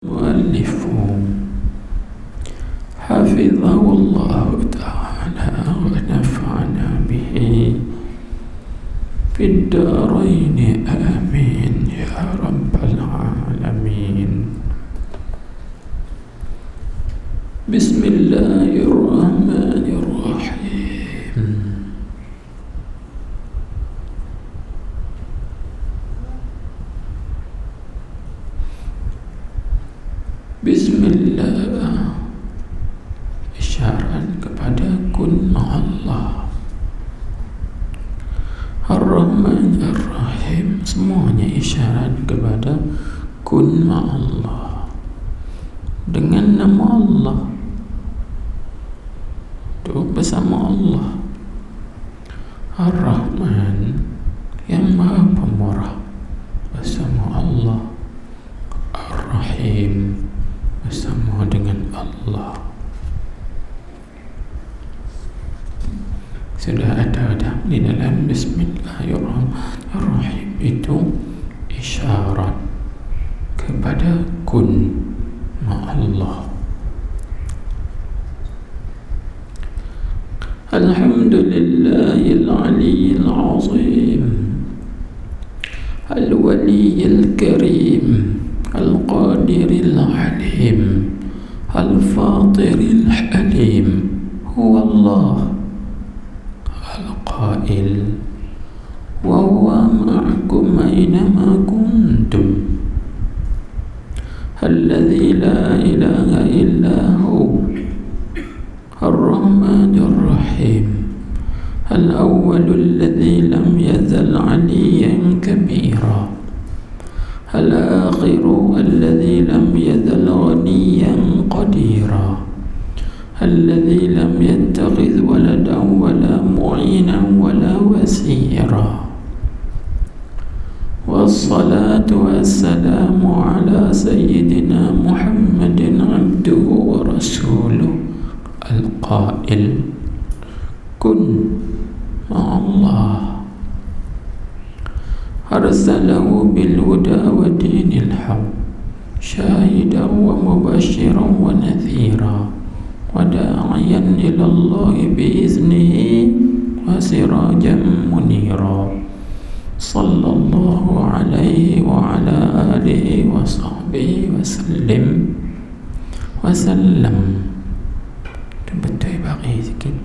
المؤلف حفظه الله تعالى ونفعنا به في الدارين آمين يا رب العالمين. بسم الله الرحمن الرحيم. Bismillah, isyarat kepada kun ma'allah. Ar-Rahman Ar-Rahim, semuanya isyarat kepada kun ma'allah, dengan nama Allah, itu bersama Allah. Ar-Rahman, yang maha pemurah, bersama Allah. Ar-Rahim, bersama dengan Allah. Sudah ada di dalam Bismillahirrahmanirrahim itu isyarat kepada kun ma'allah. Alhamdulillahil aliyyil azim, al-waliyil karim, al-qadiril alim, al-fatiril halim, huwa Allah al-qail wa huwa ma'akum aynama kuntum, alladhi la ilaha illa hu, ar-rahmanir rahim, al-awwalul ladhi lam yazal aliyan kabira, الآخر الذي لم يزل غنيا قديرا، الذي لم يتخذ ولدا ولا معينا ولا وسيرا، والصلاة والسلام على سيدنا محمد عبده ورسوله القائل كن مع الله، أرسله بالهدى ودين الحق شاهدا ومبشرا ونذيرا وداعيا إلى الله بإذنه وسراجا منيرا، صلى الله عليه وعلى آله وصحبه وسلم. Betul bagi sikit,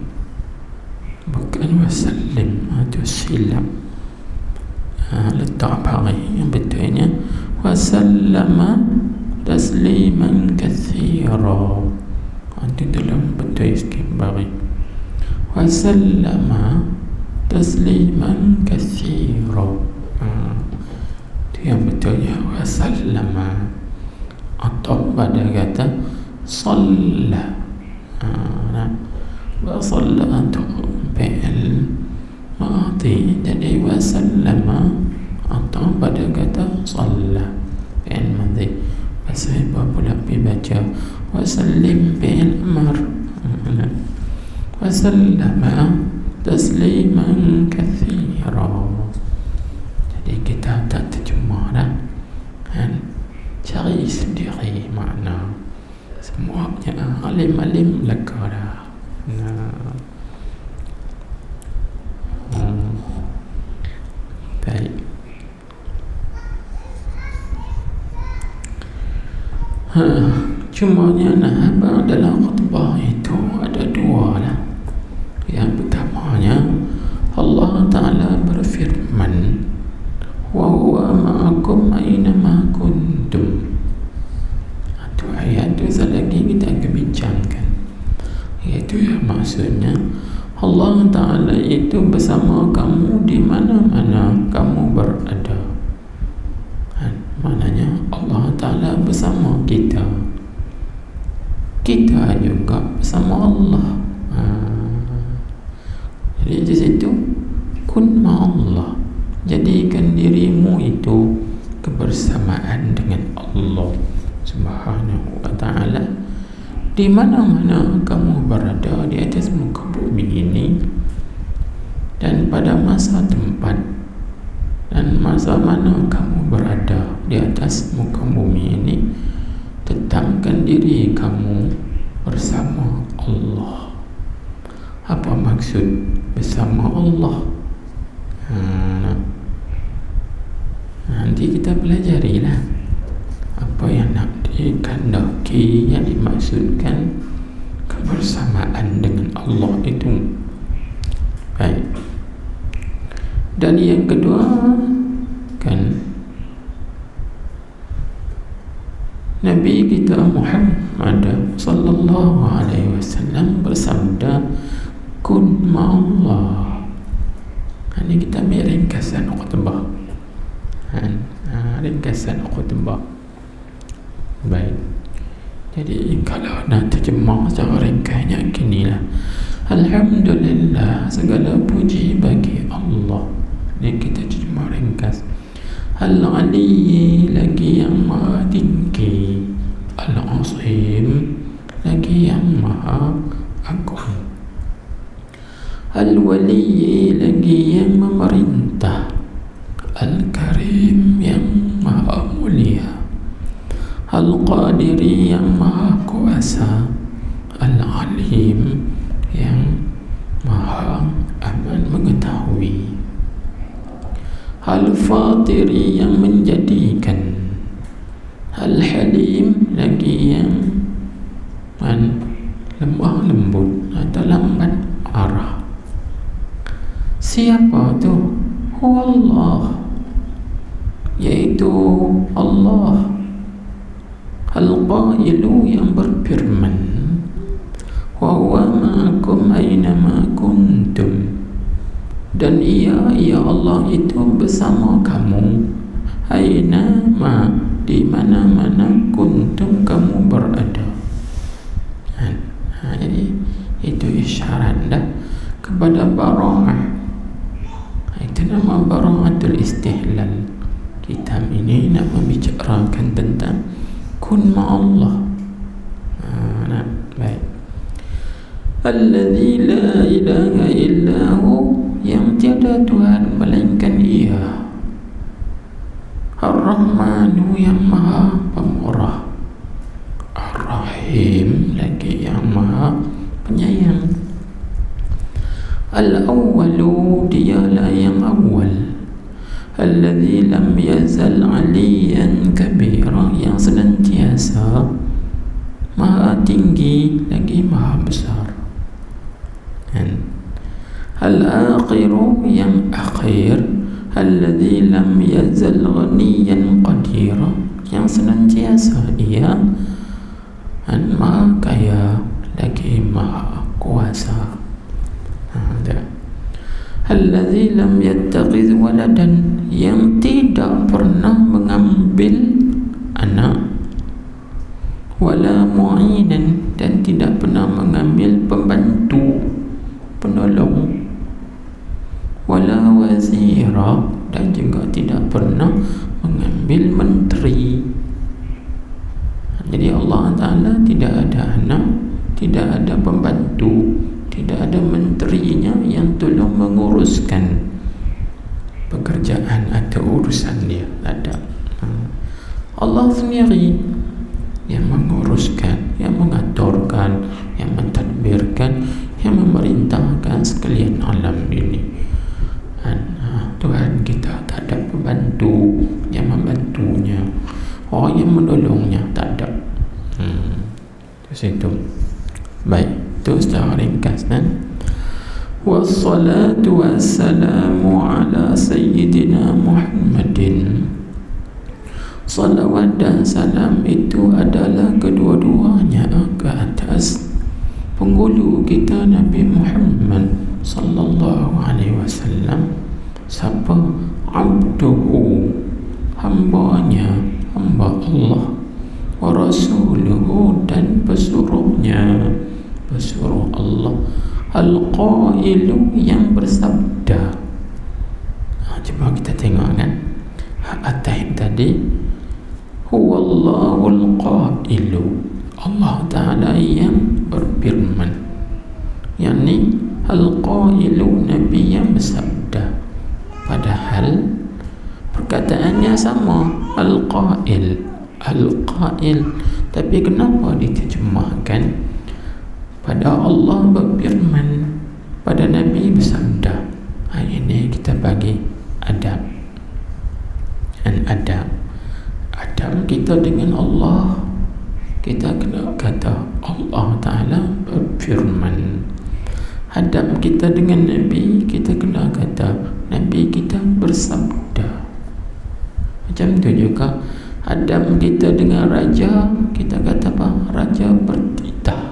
bukan wasallim, itu silap. Letak bagi yang betulnya wasallama tasliman katsira, itu dalam betul sikit bagi wasallama tasliman katsira, itu yang betulnya wasallama atau pada kata salla. Wasalla itu fi'il madi, jadi wasallama atau pada kata salla fi'il madi. Bahasa pula dibaca wasallim fi'il amr, wasallama tasliman katsira. Jadi kita tak terjemah dah kan, cari sendiri makna. Semuanya alim-alim lega dah. Baik. Cumanya nah, dalam khutbah itu ada dua lah. Yang pertamanya Allah Ta'ala berfirman, wa huwa ma'akum aynama kuntum. Itu ayat itu selagi kita akan bincangkan, iaitu yang maksudnya Allah Ta'ala itu bersama kamu di mana-mana kamu berada. Maknanya Allah Ta'ala bersama kita, kita juga bersama Allah. Jadi di situ kun ma'allah, jadikan dirimu itu kebersamaan dengan Allah Subhanahu wa ta'ala di mana-mana kamu berada di atas muka bumi ini, dan pada masa tempat dan masa mana kamu berada di atas muka bumi ini, hitamkan diri kamu bersama Allah. Apa maksud bersama Allah? Nanti kita pelajarilah apa yang nak dikehendaki, yang dimaksudkan kebersamaan dengan Allah itu. Baik. Dan yang kedua kan, Nabi kita Muhammad sallallahu alaihi wasallam bersabda, kun ma'allah. Ini kita ambil ringkasan khutbah. Ringkasan khutbah. Baik. Jadi kalau nak terjemah secara ringkasnya ginilah. Alhamdulillah, segala puji bagi Allah. Ini kita terjemah ringkas. Al-Aliyyi, lagi yang maha tinggi. Al-Azim, lagi yang maha agung. Al-Waliyyi, lagi yang memerintah. Al-Karim, yang maha mulia. Al-Qadiri, yang maha kuasa. Al-Alim, yang maha aman mengetahui. Al-Fatiri, yang menjadikan. Al-Halim, lagi yang lemah lembut atau lambat arah. Siapa tu? Huwallah, yaitu Allah. Al-Qailu, yang berfirman, wa huwa ma'akum aynama kuntum. Dan ia Allah itu bersama kamu, aina ma, di mana-mana kuntum kamu berada. Jadi itu isyarat dah kepada bara'ah. Itu nama bara'atul istihlal. Kitab ini nak membicarakan tentang kun ma'allah. Baik. Alladzi la ilaha illahu, yang tiada Tuhan melainkan Ia. Ar-Rahmanu, yang maha pemurah. Ar-Rahim, lagi yang maha penyayang. Al-Awwalu, dialah yang awal. Alladzi lam yazal aliyan kabira, yang senantiasa maha tinggi lagi maha besar. Al-Akhiru, yang akhir. Alladzi lam yazal ghaniyan qadira, yang senantiasa ia maha kaya lagi maha kuasa. Alladzi lam yattakhidh waladan, yang tidak pernah mengambil anak. Wala mu'inan, dan tidak pernah mengambil pembantu, penolong. Wala wazira, dan juga tidak pernah mengambil menteri. Jadi Allah Ta'ala tidak ada anak, tidak ada pembantu, tidak ada menterinya yang tolong menguruskan pekerjaan atau urusan dia. Ada. Allah sendiri yang menguruskan, yang mengaturkan, yang mentadbirkan, yang memerintahkan sekalian alam ini. Tuhan kita tak ada pembantu yang membantunya, orang yang menolongnya tak ada. Itu. Baik, itu secara ringkas. Wassalatu wassalamu ala sayyidina Muhammadin. Salawat dan salam itu adalah kedua-duanya ke atas penghulu kita Nabi Muhammad sallallahu alaihi wasallam. Siapa? Abduhu, hambanya, hamba Allah. Wa rasuluhu, dan pesuruhnya, pesuruh Allah. Al-Qailu, yang bersabda. Cuba kita tengok kan atas tadi. Huwallahul Qailu, Allah Ta'ala yang berfirman. Yang ni Al-Qailu, Nabi yang bersabda. Padahal perkataannya sama, Al-Qail, Al-Qail. Tapi kenapa diterjemahkan pada Allah berfirman, pada Nabi bersabda? Ini kita bagi adab. Dan adab kita dengan Allah, kita kena kata Allah Ta'ala berfirman. Adab kita dengan Nabi, kita kena kata Nabi kita bersabda. Macam tu juga adab kita dengan raja, kita kata apa? Raja bertitah.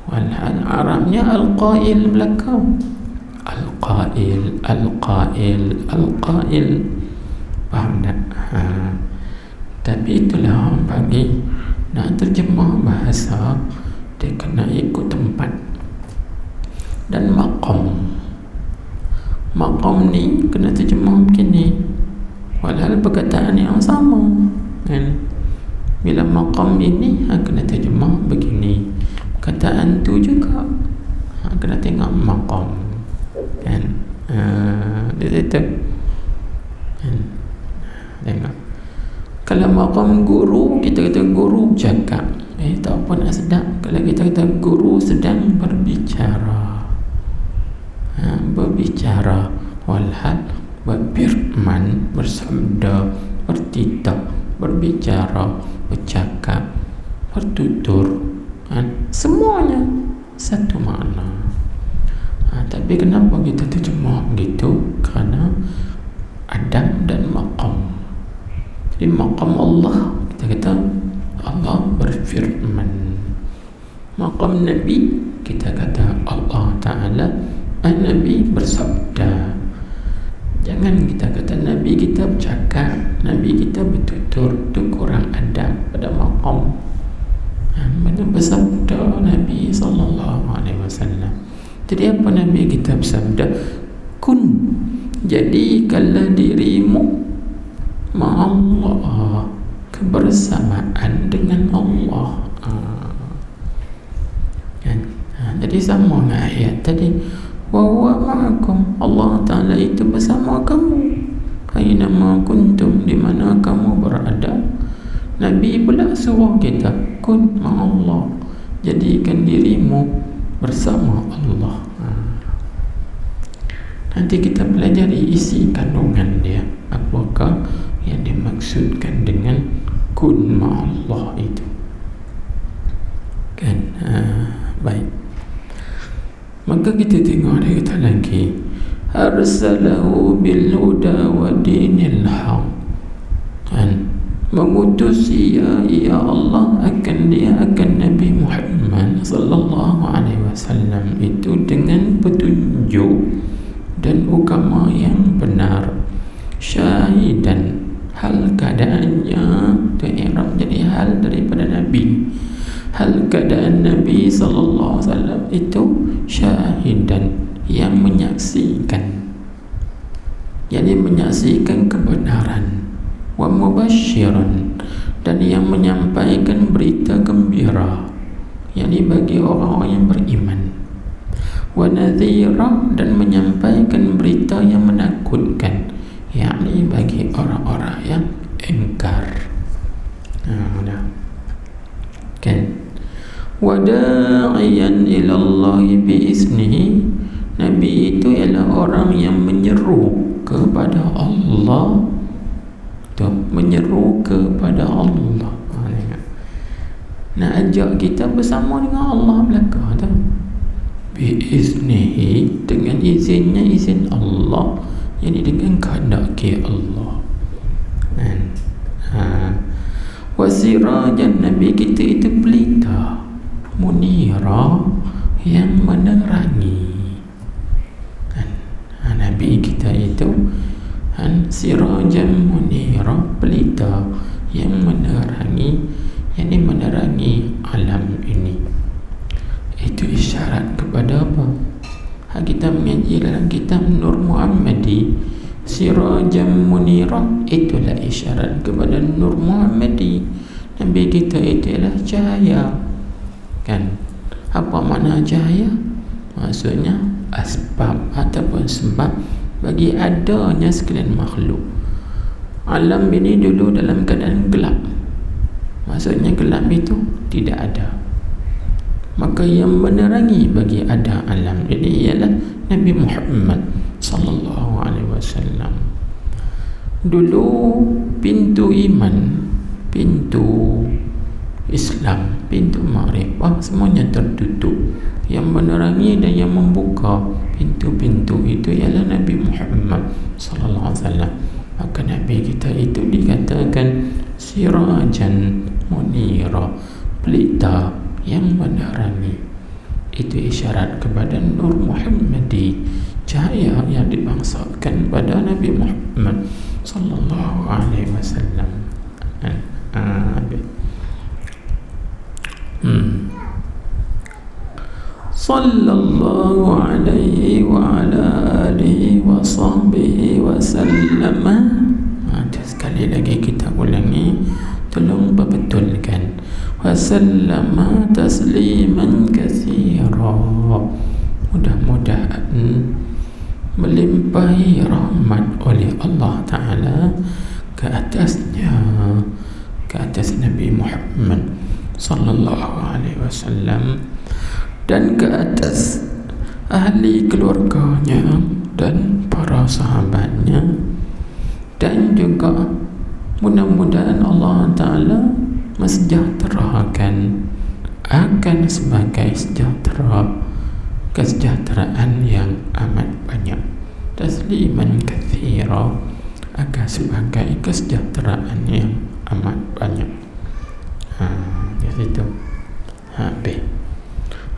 Walhal Arabnya Al-Qail belakang. Al-Qail. Faham tak? Tapi itulah orang bagi nak terjemah bahasa, dia kena ikut tempat dan maqam. Maqam ni kena terjemah begini, walhal perkataan yang sama kan. Bila maqam ini kena terjemah begini, perkataan tu juga kena tengok maqam kan. Dia kata kan? Tengok, kalau maqam guru, kita kata guru cakap, tak apa nak sedap. Kalau kita kata guru sedang berbicara, walhal berfirman, bersabda, bertitah, berbicara, bercakap, bertutur, semuanya satu makna. Tapi kenapa kita terjemah begitu? Kerana adab dan maqam. Jadi maqam Allah, kita kata Allah berfirman. Maqam Nabi, kita kata Allah Ta'ala Nabi bersabda. Jangan kita kata Nabi kita bercakap, Nabi kita bertutur. Itu kurang adab pada maqam. Mana bersabda Nabi SAW. Jadi apa Nabi kita bersabda? Kun, jadikanlah dirimu ma'allah, kebersamaan dengan Allah. Kan? Jadi sama dengan ayat tadi, wa huwa ma'akum, Allah Ta'ala itu bersama kamu, aynama kuntum, di mana kamu berada. Nabi pula suruh kita kun ma'allah, jadikan dirimu bersama Allah. Nanti kita pelajari isi kandungan dia, apakah yang dimaksudkan dengan kun ma'allah itu kan. Baik, maka kita tengok dia kata lagi, arsalahu bil huda wa dinil haq, kan, mengutus ia Allah akan Nabi Muhammad sallallahu alaihi wasallam itu dengan petunjuk dan agama yang benar, syahidan, hal keadaannya tu i'rab jadi hal daripada Nabi. Hal keadaan Nabi sallallahu alaihi wasallam itu syahidan, yang menyaksikan, jadi menyaksikan kebenaran, wa mubasyiran, dan yang menyampaikan berita gembira, yakni bagi orang-orang yang beriman, wa nadhira, dan menyampaikan berita yang menakutkan, yakni bagi orang-orang yang ingkar. Kan, wa da'iyan ila Allah biiznihi, Nabi itu ialah orang yang menyeru kepada Allah, menyeru kepada Allah. Nak ajak kita bersama dengan Allah belaka tu, biiznihi, dengan izinnya, izin Allah, yani dengan kehendak Allah. Wasirajan, Nabi kita itu pelita, munira, yang menerangi. Nabi kita itu sirajan munira, pelita yang menerangi, yakni menerangi alam ini. Itu isyarat kepada apa? Kita mengaji dalam kitab Nur Muhammadi, sirajan munira, itulah isyarat kepada Nur Muhammadi. Nabi kita itu ialah cahaya. Kan? Apa makna cahaya? Maksudnya asbab ataupun sebab bagi adanya sekalian makhluk. Alam ini dulu dalam keadaan gelap, maksudnya gelap itu tidak ada, maka yang menerangi bagi ada alam ini ialah Nabi Muhammad sallallahu alaihi wasallam. Dulu pintu iman, pintu Islam, pintu makrifah semuanya tertutup. Yang menerangi dan yang membuka pintu-pintu itu ialah Nabi Muhammad sallallahu alaihi wasallam. Maka Nabi kita itu dikatakan sirajan munira, pelita yang menerangi. Itu isyarat kepada Nur Muhammadi, cahaya yang dibangsakan pada Nabi Muhammad sallallahu alaihi wasallam. Sallallahu alaihi wa ala alihi wa sahbihi wa sallama. Sekali lagi kita ulangi, tolong berbetulkan. Wa sallama tasliman katsira. Mudah-mudahan melimpahi rahmat oleh Allah Ta'ala ke atasnya, ke atas Nabi Muhammad sallallahu alaihi wasallam, dan ke atas ahli keluarganya dan para sahabatnya, dan juga mudah-mudahan Allah Ta'ala mensejahterakan akan sebagai kesejahteraan yang amat banyak, tasliman katsira, akan sebagai kesejahteraan yang amat banyak. Di situ.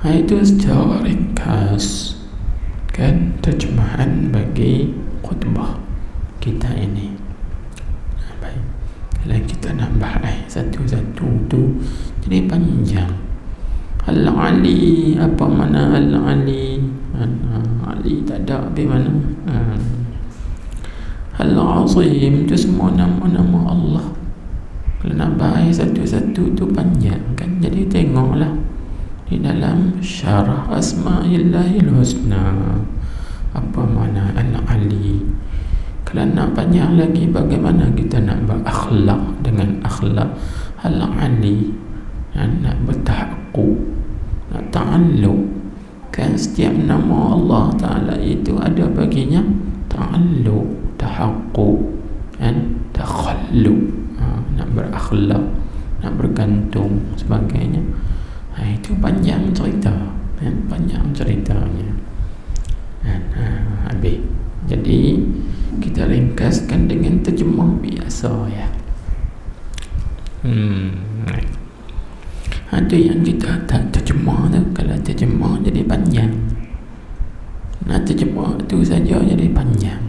Itu secara ringkas kan terjemahan bagi khutbah kita ini. Baik, kalau kita nambah satu-satu tu jadi panjang. Al-Ali, apa mana Al-Ali? Ali tak ada, di mana? Al-Azim, itu semua nama-nama Allah. Kalau nak bahas satu-satu tu panjang kan. Jadi tengoklah di dalam syarah Asma'illahil Husna apa makna Al-Ali. Kalau nak panjang lagi, bagaimana kita nak berakhlak dengan akhlak Al-Ali, nak bertahaqquk, nak ta'alluq kan. Setiap nama Allah Ta'ala itu ada baginya ta'alluq, tahaqquk dan takhalluq. Nak berakhlak, nak bergantung sebagainya. Itu panjang cerita, panjang ceritanya. Habis. Jadi kita ringkaskan dengan terjemah biasa ya. Ada yang kita tak terjemah tu. Kalau terjemah jadi panjang, nak terjemah tu saja jadi panjang.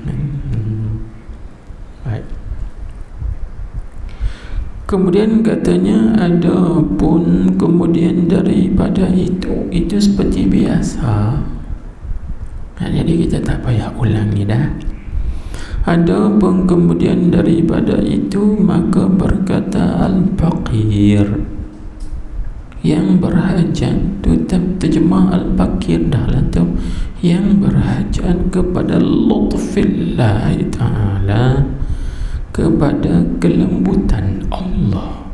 Baik. Kemudian katanya ada pun kemudian daripada itu seperti biasa. Jadi kita tak payah ulangi dah. Ada pun kemudian daripada itu, maka berkata al-faqir, yang berhajat tu terjemah al-faqir dah lah tu, yang berhajat kepada lutfillah Ta'ala, kepada kelembutan Allah,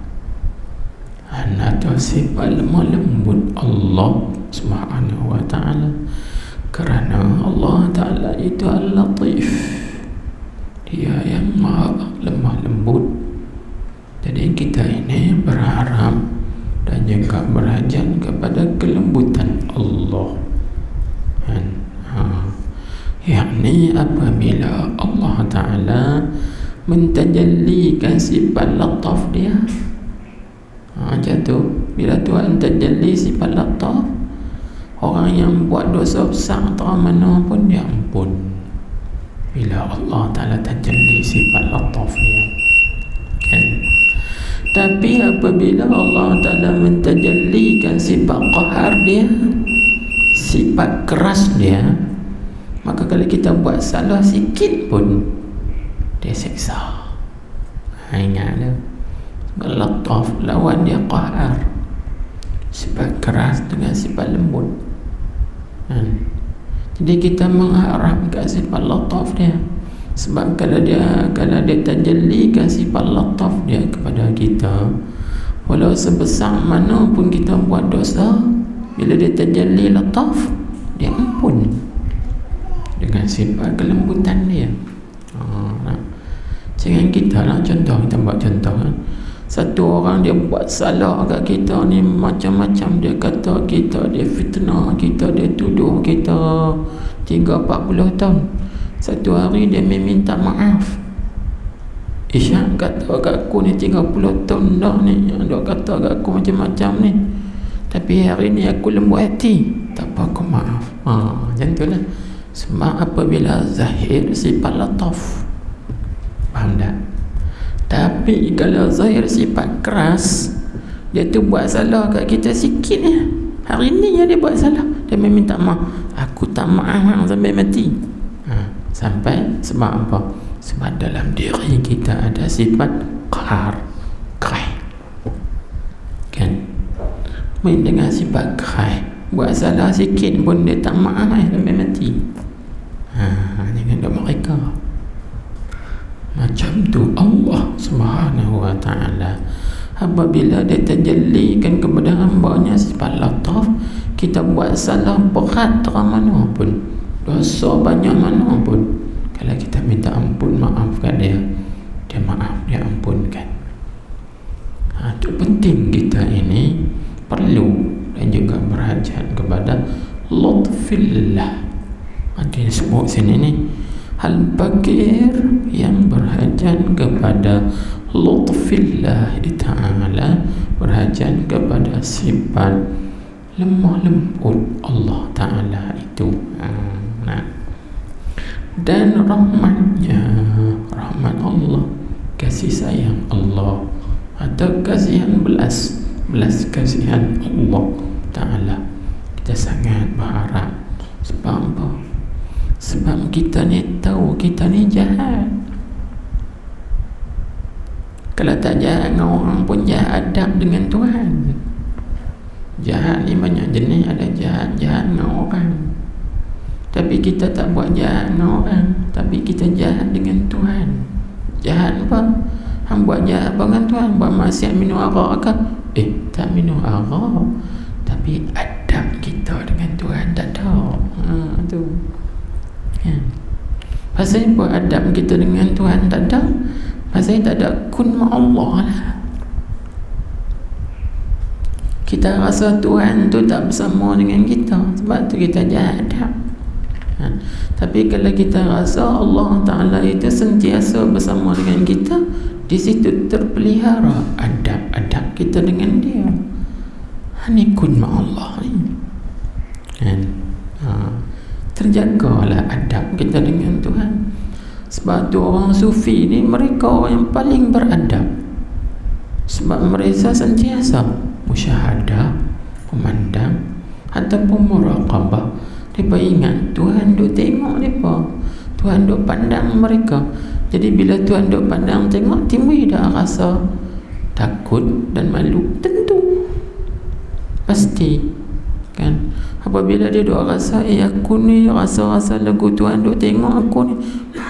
atau sifat lemah lembut Allah Subhanahu wa Ta'ala. Kerana Allah Ta'ala itu al-latif, dia yang maha lemah lembut. Jadi kita ini berharap dan juga berhajat kepada kelembutan Allah. Yakni apabila Allah Ta'ala mentajallikan sifat lataf dia, macam tu. Bila Tuhan tajalli sifat lataf, orang yang buat dosa besar atau mana pun dia ampun. Bila Allah Ta'ala tajalli sifat lataf dia kan. Tapi apabila Allah Ta'ala mentajallikan sifat qahar dia, sifat keras dia, maka kalau kita buat salah sikit pun dia seksa. Ingat tu, lataf lawan dia qahar, sifat keras dengan sifat lembut. Jadi kita mengharapkan sifat lataf dia, Sebab kalau dia tajallikan sifat lataf dia kepada kita, walau sebesar mana pun kita buat dosa, bila dia tajalli lataf, dia ampun dengan sifat kelembutan dia. Jangan kita lah contoh, kita buat contoh kan. Satu orang dia buat salah kat kita ni macam-macam, dia kata kita, dia fitnah kita, dia tuduh kita 30-40 tahun. Satu hari dia minta maaf. Isyak kata kat aku ni 30 tahun dah ni, dia kata kat aku macam-macam ni, tapi hari ni aku lembut hati, tak apa, aku maaf. Macam tu lah. Sebab apabila zahir sifat lataf, faham tak? Tapi kalau zahir sifat keras, dia tu buat salah kat kita sikit je, hari ni dia buat salah, dia minta maaf, aku tak maaf sampai mati. Sampai sebab apa? Sebab dalam diri kita ada sifat qahar, kan? Main dengan sifat qahar, buat salah sikit pun dia tak maaf sampai mati. Jangan ada mereka macam tu. Allah Subhanahu wa ta'ala apabila dia tajallikan kepada hamba-Nya sifat lataf, kita buat salah berat terang mana pun, dosa banyak mana pun, kalau kita minta ampun, maaf kat dia, dia maaf, dia ampunkan. Itu penting. Kita ini perlu dan juga berhajat kepada lutfillah. Dia sebut sini ni al-bakir, yang berhajat kepada lutfillah ta'ala, berhajat kepada sifat lemah lembut Allah Ta'ala itu. Dan rahmatnya, rahmat Allah, kasih sayang Allah, atau kasihan belas kasihan Allah Ta'ala, kita sangat berharap. Sebab apa? Sebab kita ni tahu kita ni jahat. Kalau tak jahat dengan orang pun jahat adab dengan Tuhan. Jahat ni banyak jenis, ada jahat dengan orang, tapi kita tak buat jahat dengan orang, tapi kita jahat dengan Tuhan. Jahat apa? Hang buat jahat apa dengan Tuhan? Buat maksiat, minum arak ke? Tak minum arak, tapi adab kita dengan Tuhan tak ada. Tu pasal buat adab kita dengan Tuhan tak ada, pasal tak ada kun ma'allah lah. Kita rasa Tuhan tu tak bersama dengan kita, sebab tu kita jahat adab. Tapi kalau kita rasa Allah Ta'ala itu sentiasa bersama dengan kita, di situ terpelihara adab-adab kita dengan dia. Ni kun ma'allah ni, kan? Terjagalah adab kita dengan Tuhan. Sebab tu orang sufi ni, mereka orang yang paling beradab, sebab mereka sentiasa musyahadah, memandang ataupun muraqabah. Mereka ingat Tuhan duk tengok mereka, Tuhan duk pandang mereka. Jadi bila Tuhan duk pandang tengok, timbul dah rasa takut dan malu. Tentu, pasti, kan? Apabila dia duk rasa aku ni rasa-rasa lagu Tuhan duk tengok aku ni,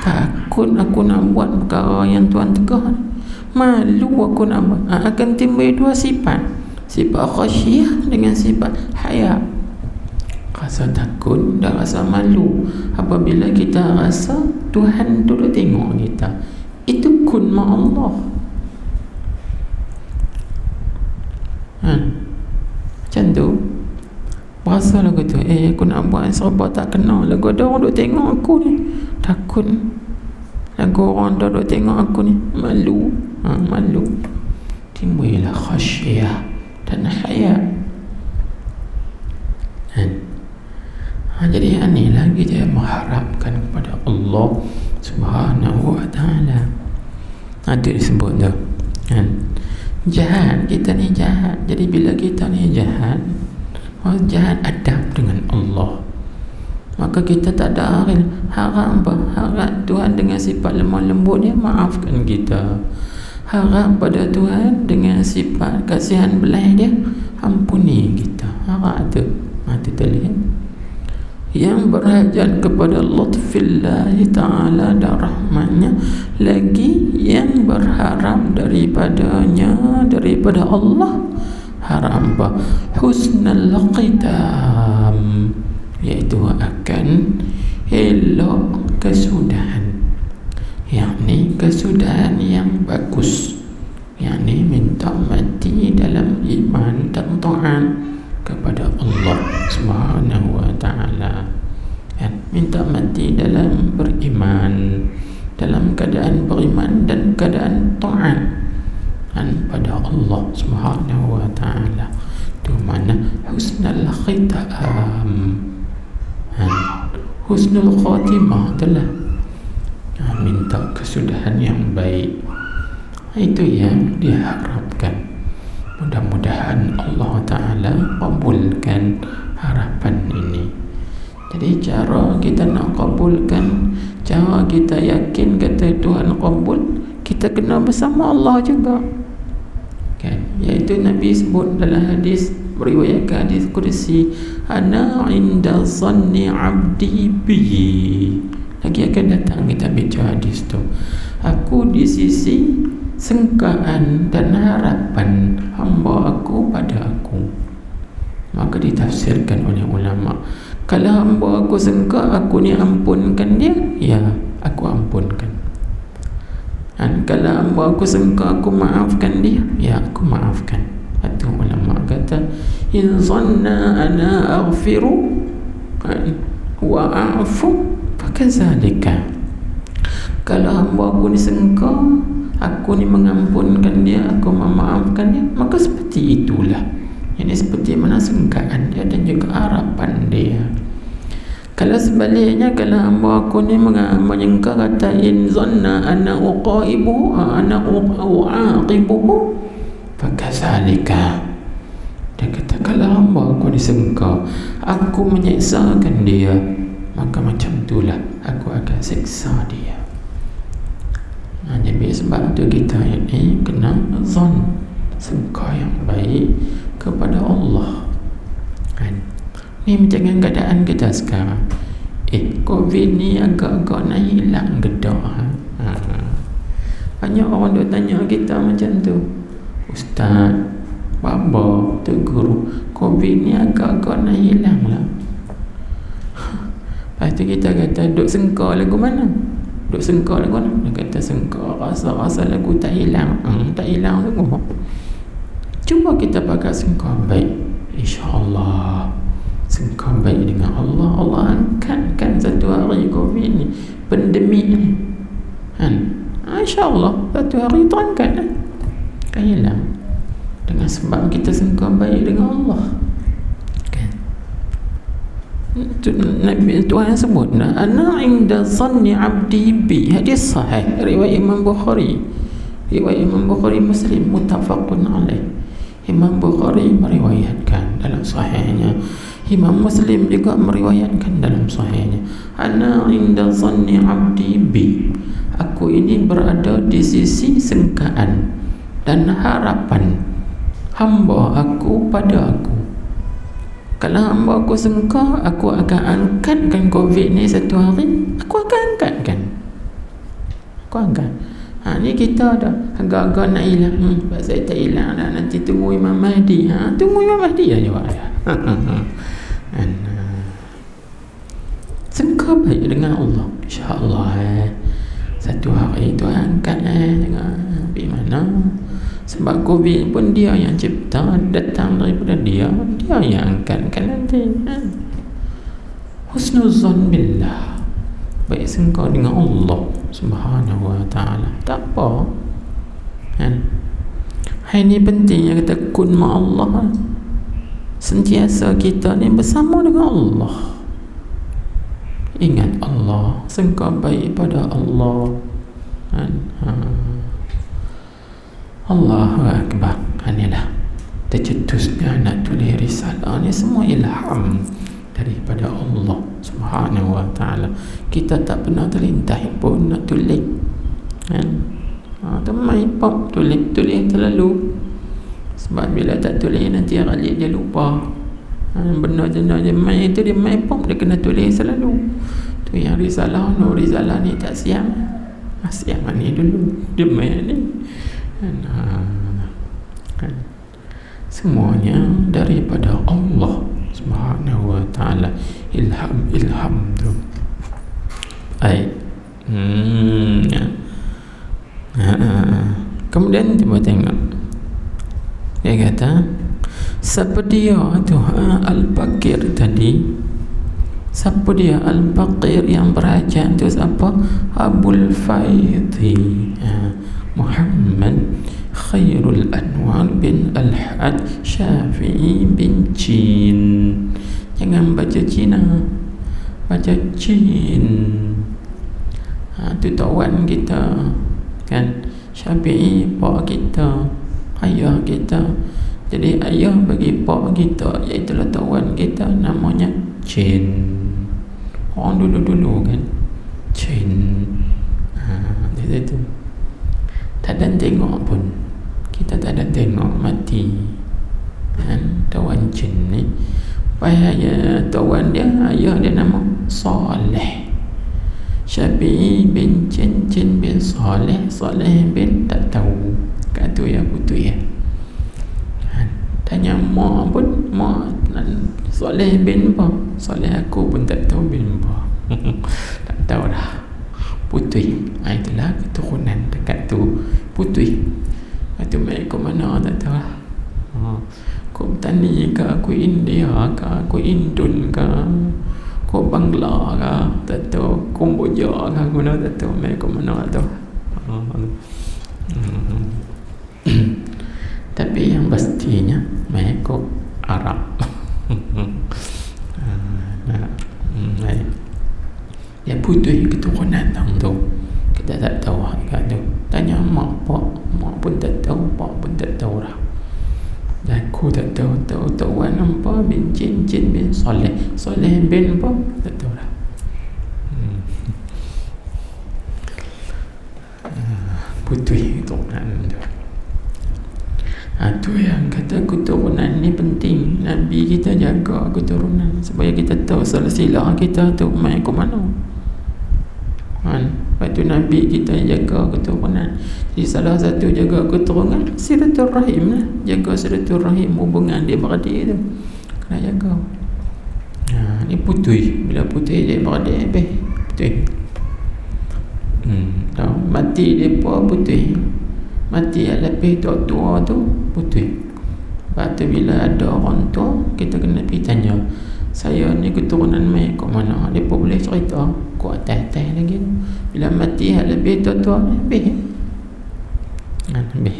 takut aku nak buat perkara yang Tuhan tegah ni, malu aku nak buat. Akan timbul dua sifat, sifat khasyiyah dengan sifat haya. Rasa takut dan rasa malu apabila kita rasa Tuhan duk tengok kita. Itu kun ma'allah. Macam tu. Rasa lagu tu, aku nak buat serba tak kena. Lagu ada orang duk tengok aku ni, takut. Lagu orang duk tengok aku ni, malu. Malu. Timbullah khasyiyah dan haya. Jadi ini lagi dia mengharapkan kepada Allah Subhanahu wa ta'ala. Ada disebut tu, kan? Jahat, kita ni jahat. Jadi bila kita ni jahat adab dengan Allah, maka kita tak ada harap apa? Harap Tuhan dengan sifat lemah lembut dia maafkan kita. Harap pada Tuhan dengan sifat kasihan belas dia ampuni kita. Harap tu. Itu lihat. yang berhajat kepada lutfillah ta'ala dan rahmatnya, lagi yang berharap daripadanya, daripada Allah, harap apa? Husnul khitam, iaitu akan elok kesudahan, yakni kesudahan yang bagus, yakni minta mati dalam iman dan taat kepada Allah Subhanahu wa ta'ala, minta mati dalam beriman, dalam keadaan beriman dan keadaan taat pada Allah Subhanahu wa ta'ala. Itu mana husnul khitam, husnul khatimah adalah minta kesudahan yang baik. Itu yang diharapkan. Mudah-mudahan Allah Ta'ala kabulkan harapan ini. Jadi cara kita nak kabulkan, cara kita yakin kata Tuhan kabul, kita kena bersama Allah juga, kan? Iaitu Nabi sebut dalam hadis, meriwayatkan hadis kursi, ana inda zanni abdi bi. Lagi akan datang kita baca hadis tu. Aku di sisi sangkaan dan harapan hamba aku pada aku. Maka ditafsirkan oleh ulama, kalau hamba aku sangka aku ni ampunkan dia, ya aku ampunkan. Dan kalau hamba aku sangka aku maafkan dia, ya aku maafkan. Itu ulama kata, in zanna ana aghfiru wa a'fu fakazalika. Kalau hamba aku ni sangka aku ni mengampunkan dia, aku memaafkan dia, maka seperti itulah. Ini seperti mana sangkaan dia dan juga harapan dia. Kalau sebaliknya, kalau hamba aku ni menyangka kata in zanna ana uqaibuhu ana uaqibuhu fakazalika, dia kata kalau hamba aku disangka aku menyiksakan dia, maka macam itulah aku akan siksa dia. Jadi sebab tu kita ini kena zon, sangka yang baik kepada Allah, kan? Ni macam dengan keadaan kita sekarang. Covid ni agak-agak nak hilang ke tak? Banyak orang duk tanya kita macam tu, Ustaz, Baba, tu guru, Covid ni agak-agak nak hilang lah. Lepas tu kita kata duk sengkar lagu mana? Duk sengkar lagu mana? Dia kata sengkar rasa-rasa lagu tak hilang. Tak hilang sungguh. Cuba kita pakai sengkar baik, InsyaAllah sengkar baik dengan Allah. Allah angkatkan satu hari Covid ni, pandemik ni, kan? InsyaAllah satu hari terangkat kan? Kan hilang. Dengan sebab kita sengkar baik dengan Allah, kan? Nabi Tuhan sebut, ana inda zanni abdi bi. Hadis sahih riwayat Imam Bukhari, riwayat Imam Bukhari Muslim, muttafaqun alaih. Imam Bukhari meriwayatkan dalam sahihnya, Imam Muslim juga meriwayatkan dalam sahihnya, ana inda zanni abdi bi. Aku ini berada di sisi sangkaan dan harapan hamba aku pada aku. Kalau hamba aku sangka aku akan angkatkan Covid ni satu hari, aku akan angkatkan. Aku angkat. Ni kita dah agak-agak nak hilang. Sebab saya tak hilang dah. Nanti tunggu Imam Mahdi. Tunggu Imam Mahdi aja jawab dia. Sangka baik dengan Allah, InsyaAllah satu hari tu angkat jangan pergi mana. Sebab Covid pun dia yang cipta, datang daripada dia yang angkatkan nanti. Husnuzan billah, baik sangka dengan Allah Subhanahu wa ta'ala. Tak apa, kan? Ini pentingnya kita kun ma'allah. Sentiasa kita ni bersama dengan Allah. Ingat Allah, sangka baik pada Allah, kan? Allahu Akbar. Inilah tercetusnya nak tulis risalah ni semua ilham daripada Allah Subhanahu wa ta'ala. Kita tak pernah terlintas pun nak tulis, kan? Temai pop tulis terlalu. Sebab bila tak tulis nanti Khalid dia lupa, Benda-benda dia main tu, dia main pun dia kena tulis selalu. Tu yang risalah ni tak siap. Siap ni dulu dia main ni. Semuanya daripada Allah Subhanahu wa ta'ala. Ilham tu kemudian cuba tengok, dia kata siapa dia tu Al-Baqir tadi, siapa dia Al-Baqir yang berhajat tu, siapa? Abul Faidhi Muhammad Khairul Anwar bin Al-Had Syafi'i bin Chin. Jangan baca Cina, baca Chin. Tu tawan kita kan, Syafi'i pak kita, ayah kita. Jadi ayah bagi pak kita, iaitu tawan kita, namanya Chin. Orang dulu-dulu kan Chin. Dia tu tak ada tengok pun, kita tak ada tengok mati kan tawan Chin ni. Ayah tawan dia, ayah dia nama Saleh. Syafi'i bin Chin, Chin bin Saleh, Saleh bin tak tahu. Kat tu ya putu ya. Tanya mak pun, mak Saleh bin apa? Saleh aku pun tak tahu bin apa. Tak tahu dah. Putui. Itulah keturunan dekat tu putui. Lepas tu main ke mana tak tahu lah. Aku Petani ke, aku India ke, aku Indon ke, aku Bangla ke, tak tahu, Komboja ke, aku tak tahu, main ke mana tak tahu. Tapi yang pastinya main ke Arab. Ya putih keturunan tang tu, kita tak tahu kat tu. Tanya mak pun tak tahu, pak pun tak tahu dah. Aku tak tahu tawan apa bin Chin, Chin bin Saleh, Saleh bin apa tak tahu dah. Putih keturunan tu. Tu yang kata keturunan ni penting. Nabi kita jaga keturunan supaya kita tahu silsilah kita tu main ke mana. Lepas tu Nabi kita jaga keturunan. Jadi salah satu jaga keturunan silaturahim lah. Jaga silaturahim, hubungan dia beradik tu kena jaga. Ni putih. Bila putih dia beradik habis putih. Tahu mati dia pun putih. Mati lebih tua-tua tu putih. Lepas tu bila ada orang tua, kita kena pergi tanya, saya ni keturunan mai kat mana? Dia pun boleh cerita. Kau atas-atas lagi. Bila mati lebih tua-tua habis. Habis.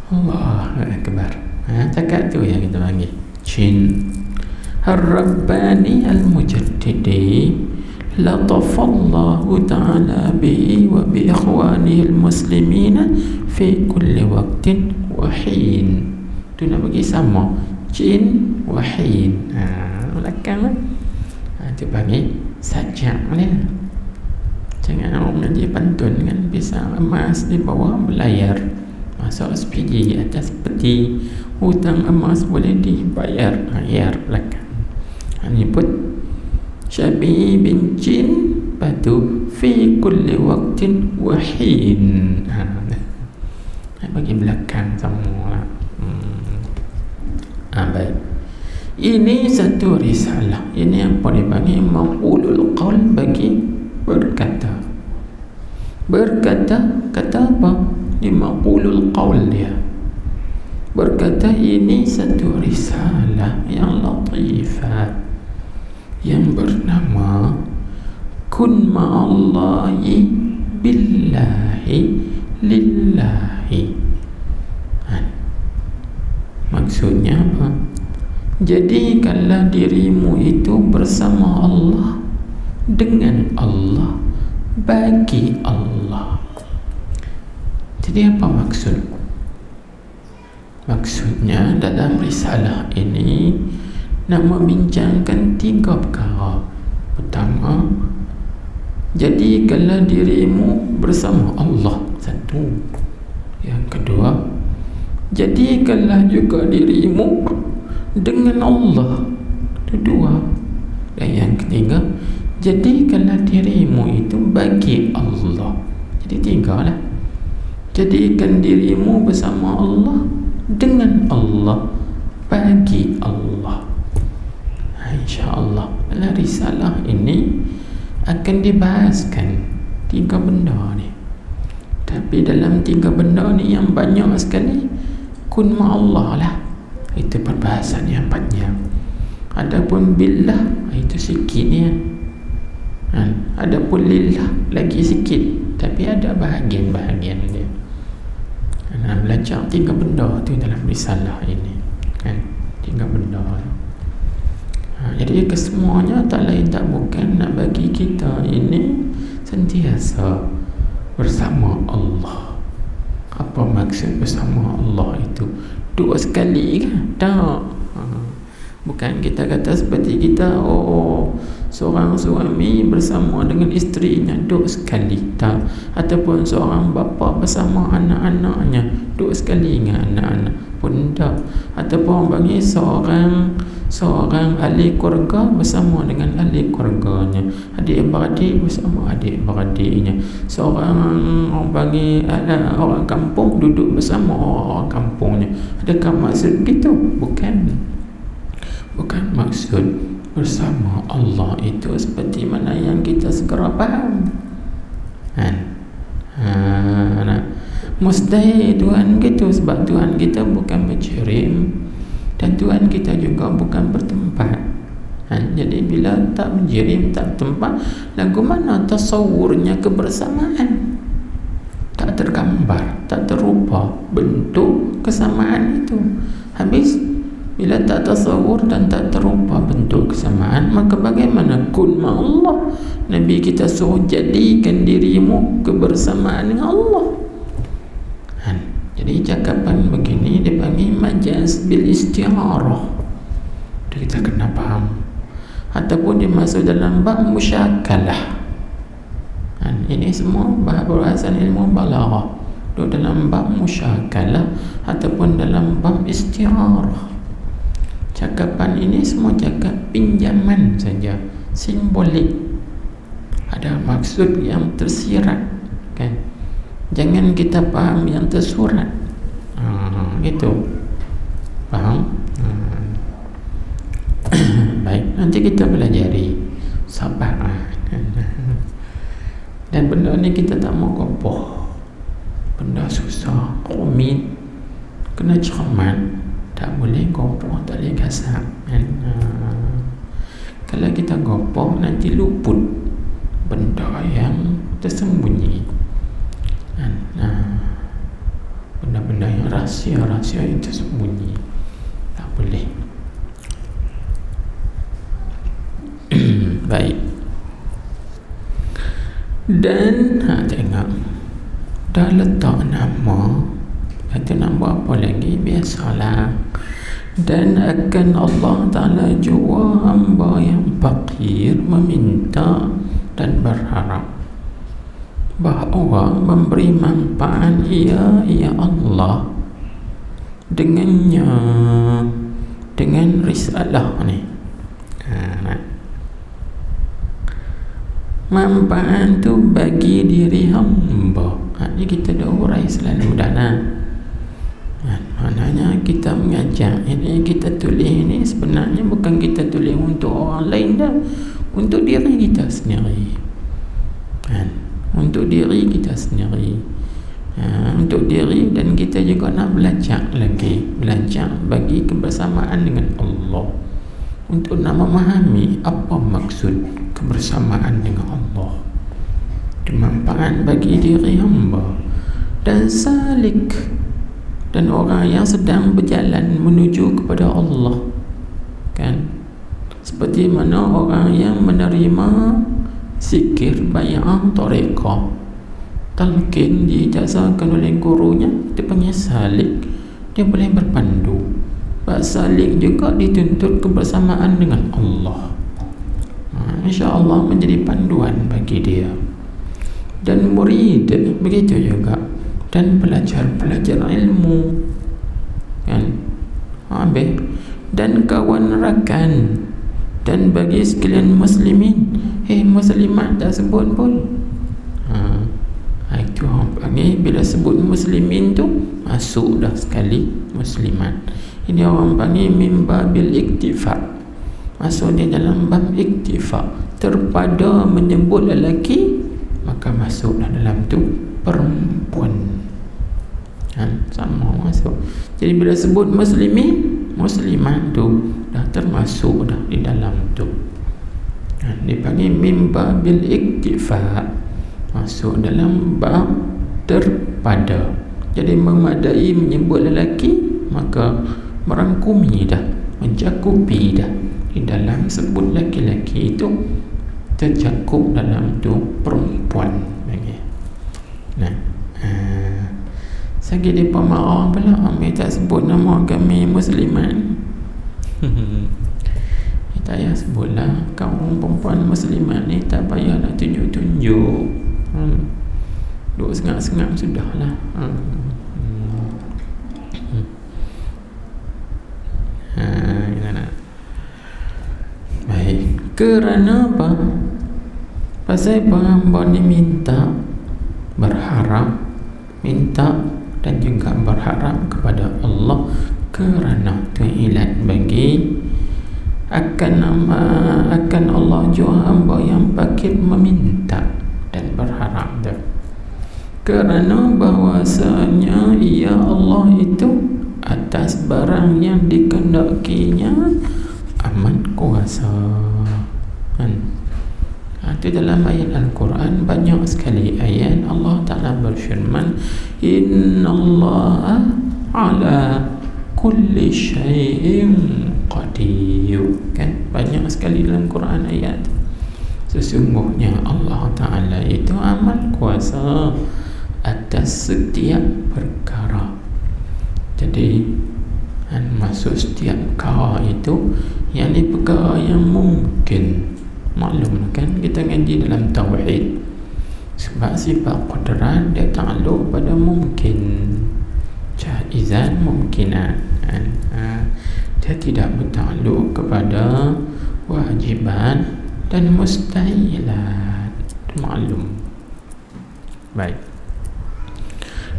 Allah Akbar. Cakap tu yang kita panggil Chin. Ar-Rabbani Al-Mujaddidi latafallahu ta'ala bihi wa bi ikhwanihi al-muslimina fi kulli waqtin wa hin. Tu nak bagi sama Chin wa hin. Belakang lah. Tu panggil sajak ni. Jangan orang menjadi pantun kan, pisang emas di bawah belayar, masuk SPG atas peti, hutang emas boleh dibayar. Ayar belakang. Ini pun Syafi'i bin Chin, patu fi kulli waqtin wa hin. Bagi belakang semua. Baik. Ini satu risalah. Ini apa dipanggil maqulul qaul, bagi berkata. Kata apa? Ini maqulul qaul dia. Berkata ini satu risalah yang latifah yang bernama Kun ma'allahi billahi lillahi. Maksudnya apa? Jadikanlah dirimu itu bersama Allah, dengan Allah, bagi Allah. Jadi apa maksud? Maksudnya dalam risalah ini nak membincangkan 3 perkara. Pertama, jadikanlah dirimu bersama Allah. 1. Yang kedua, jadikanlah juga dirimu dengan Allah. Itu dua. Dan yang ketiga, jadikanlah dirimu itu bagi Allah. Jadi tiga lah. Jadikan dirimu bersama Allah, dengan Allah, bagi Allah. InsyaAllah dalam risalah ini akan dibahaskan tiga benda ni. Tapi dalam tiga benda ni yang banyak sekali kun ma'allah lah, itu perbahasan yang panjang. Adapun billah, itu sikit ni. Adapun lillah lagi sikit, tapi ada bahagian-bahagian dia. Belajar tiga benda tu dalam risalah ini, tiga benda. Jadi kesemuanya tak lain tak bukan nak bagi kita ini sentiasa bersama Allah. Apa maksud bersama Allah itu? Dua sekali kan? Tak. Bukan kita kata seperti kita, seorang suami bersama dengan isterinya dua sekali, tak. Ataupun seorang bapa bersama anak-anaknya dua sekali dengan anak-anak pun tak. Ataupun bagi seorang ahli keluarga bersama dengan ahli keluarganya, adik-beradik bersama adik-beradiknya, seorang bagi orang kampung duduk bersama orang kampungnya. Adakah maksud begitu? Bukan maksud bersama Allah itu seperti mana yang kita segera faham. Mustahil Tuhan gitu, sebab Tuhan kita bukan berjirim dan Tuhan kita juga bukan bertempat. Jadi bila tak berjirim, tak bertempat, lagu mana tasawurnya kebersamaan? Tak tergambar, tak terupa bentuk kesamaan itu. Habis bila tak tasawur dan tak terupa bentuk kesamaan, maka bagaimana kun ma'allah? Nabi kita suruh jadikan dirimu kebersamaan dengan Allah. Jadi cakapan begini dipanggil majaz bil isti'arah. Kita kena faham. Ataupun dimasuk dalam bab musyakalah. Ini semua bahasan ilmu balaghah. Dalam bab musyakalah ataupun dalam bab isti'arah. Cakapan ini semua cakap pinjaman saja, simbolik. Ada maksud yang tersirat, kan? Jangan kita faham yang tersurat. Gitu. Faham? Baik, nanti kita pelajari. Sabar. Dan benda ni kita tak mau kopoh. Benda susah, rumit, kena cermat. Tak boleh gopoh, tak boleh gasak. Kalau kita gopoh, nanti luput benda yang tersembunyi. Benda-benda yang rahsia-rahsia yang tersembunyi, tak boleh. Baik. Dan tengok, dah letak nama. Itu nak buat apa lagi? Biasalah. Dan akan Allah Ta'ala jua hamba yang fakir meminta dan berharap bahawa memberi manfaat ia Allah dengannya, dengan risalah ni. Manfaat tu bagi diri hamba. Ini kita dah urai selalu dah. Maknanya kita mengajar ini, kita tulis ini sebenarnya bukan kita tulis untuk orang lain dah, untuk diri kita sendiri. Untuk diri kita sendiri, untuk diri, dan kita juga nak belajar lagi, belajar bagi kebersamaan dengan Allah, untuk nak memahami apa maksud kebersamaan dengan Allah. Manfaat bagi diri hamba dan salik, dan orang yang sedang berjalan menuju kepada Allah, kan? Seperti mana orang yang menerima zikir, bai'ah, tariqah, talqin diijazakan oleh gurunya, dia panggil salik. Dia boleh berpandu. Bab salik juga dituntut kebersamaan dengan Allah. InsyaAllah menjadi panduan bagi dia. Dan murid begitu juga, dan pelajar-pelajar ilmu. Habis, dan kawan rakan, dan bagi sekalian muslimin. Muslimat dah sebut pun. Itu orang panggil, bila sebut muslimin tu masuk dah sekali muslimat. Ini orang panggil min babil iktifa, masuk dia dalam bab iktifa, terpada menyebut lelaki maka masuk dalam tu perempuan. Sama masuk. Jadi bila sebut muslimin, muslimat tu dah termasuk dah di dalam tu. Dipanggil min babil iktifa, masuk dalam bab terpada. Jadi memadai menyebut lelaki, maka merangkumi dah, mencakupi dah. Di dalam sebut lelaki itu tercakup dalam tu perempuan. Sakit dia marah pula, kami tak sebut nama kami muslimat. Tak payah sebutlah, kaum perempuan muslimat ni tak payah nak tunjuk-tunjuk. Duk sengak-sengak sudahlah. Baik, kerana apa? Pasal hamba ni minta, berharap, minta dan juga berharap kepada Allah, kerana tu ilat bagi akan Allah jua hamba yang pakit meminta dan berharap tu. Kerana bahwasanya ia Allah itu atas barang yang dikehendakinya amat kuasa. Itu dalam ayat Al-Quran, banyak sekali ayat Allah Ta'ala berfirman, innallaha ala kulli syai'in qadir. Kan banyak sekali dalam Quran ayat, sesungguhnya Allah Ta'ala itu amat kuasa atas setiap perkara. Jadi masuk setiap perkara itu, yang ini perkara yang mungkin. Maklum kan kita ngaji dalam tauhid, sebab sifat qudrat dia takluk pada mungkin, jaizan, mungkinat. Dia tidak bertakluk kepada wajiban dan mustahilat. Maklum. Baik.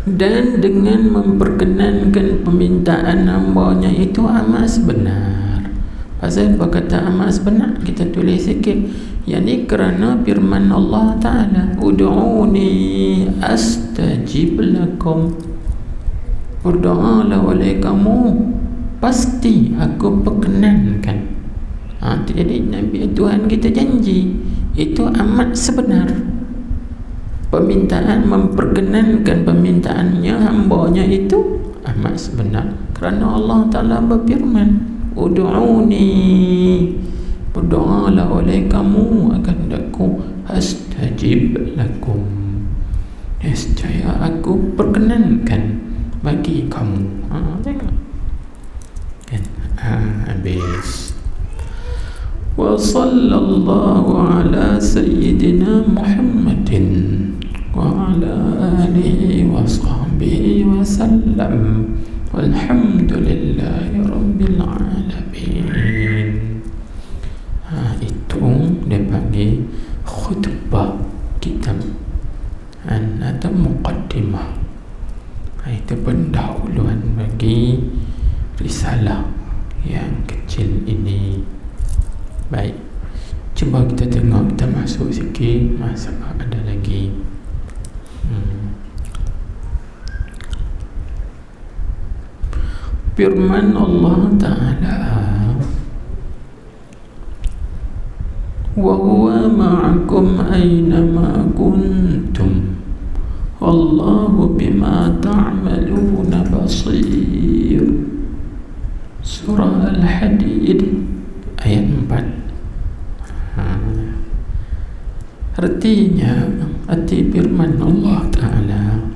Dan dengan memperkenankan permintaan hamba-Nya itu amat sebenar. Pasal berkata amat sebenar, kita tulis sikit. Yang ni kerana firman Allah Ta'ala, ud'uni astajib lakum, berdoalah oleh kamu, pasti aku perkenankan. Jadi Nabi Tuhan kita janji, itu amat sebenar. Permintaan, memperkenankan permintaannya hamba-Nya itu amat sebenar. Kerana Allah Ta'ala berfirman, ud'uni, berdoalah oleh kamu akan aku astajib lakum, nescaya aku perkenankan bagi kamu. Tengok kan, habis. Wa sallallahu ala sayyidina Muhammadin wa ala alihi wa sahbihi wa sallam, walhamdulillahi rabbil alamin. Itu dia panggil khutbah kitab atau muqaddimah. Itu pendahuluan bagi risalah yang kecil ini. Baik, cuba kita tengok, kita masuk sikit masalah ada lagi. Firman Allah Ta'ala, wa huwa ma'akum aynama kuntum wallahu bima ta'maluna basir. Surah Al-Hadid ayat 4. Artinya, arti firman Allah Ta'ala,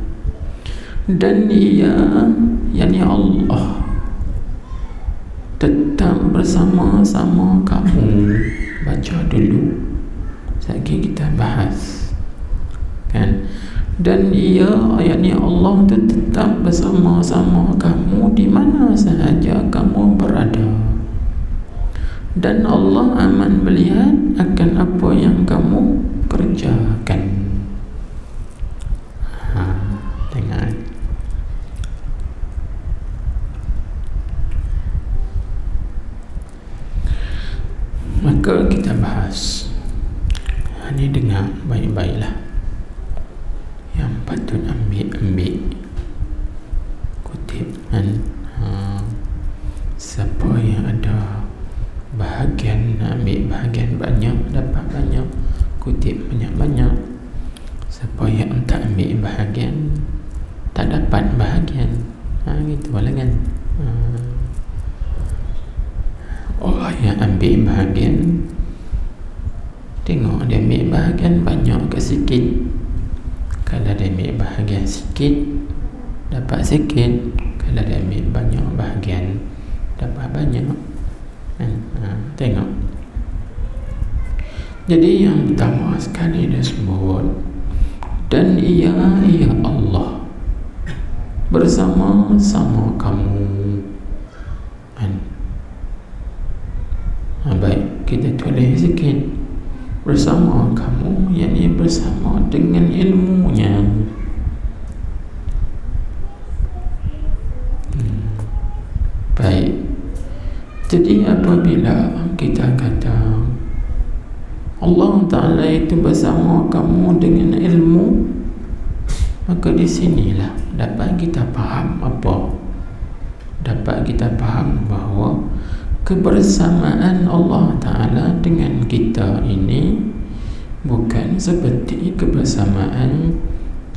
dan ia, yakni Allah, tetap bersama-sama kamu. Baca dulu, sekali kita bahas kan. Dan ia, yakni Allah, itu tetap bersama-sama kamu di mana sahaja kamu dan Allah aman melihat akan apa yang kamu kerjakan. Tengok. Maka kita bahas. Ini dengar baik-baiklah. Yang patut ambil kutip kan. Siapa yang ada bahagian, ambil bahagian banyak, dapat banyak, kutip banyak-banyak. Siapa yang tak ambil bahagian, tak dapat bahagian. Gitu lah kan. Orang yang ambil bahagian, tengok dia ambil bahagian banyak ke sikit. Kalau dia ambil bahagian sikit, dapat sikit. Kalau dia ambil banyak bahagian, dapat banyak. Tengok. Jadi yang pertama sekali dia sebut, dan ia Allah bersama-sama kamu. Baik, kita tulis sikit. Bersama kamu, yakni bersama dengan ilmunya. Baik. Jadi apabila kita kata Allah Ta'ala itu bersama kamu dengan ilmu, maka di sinilah dapat kita faham apa? Dapat kita faham bahawa kebersamaan Allah Ta'ala dengan kita ini bukan seperti kebersamaan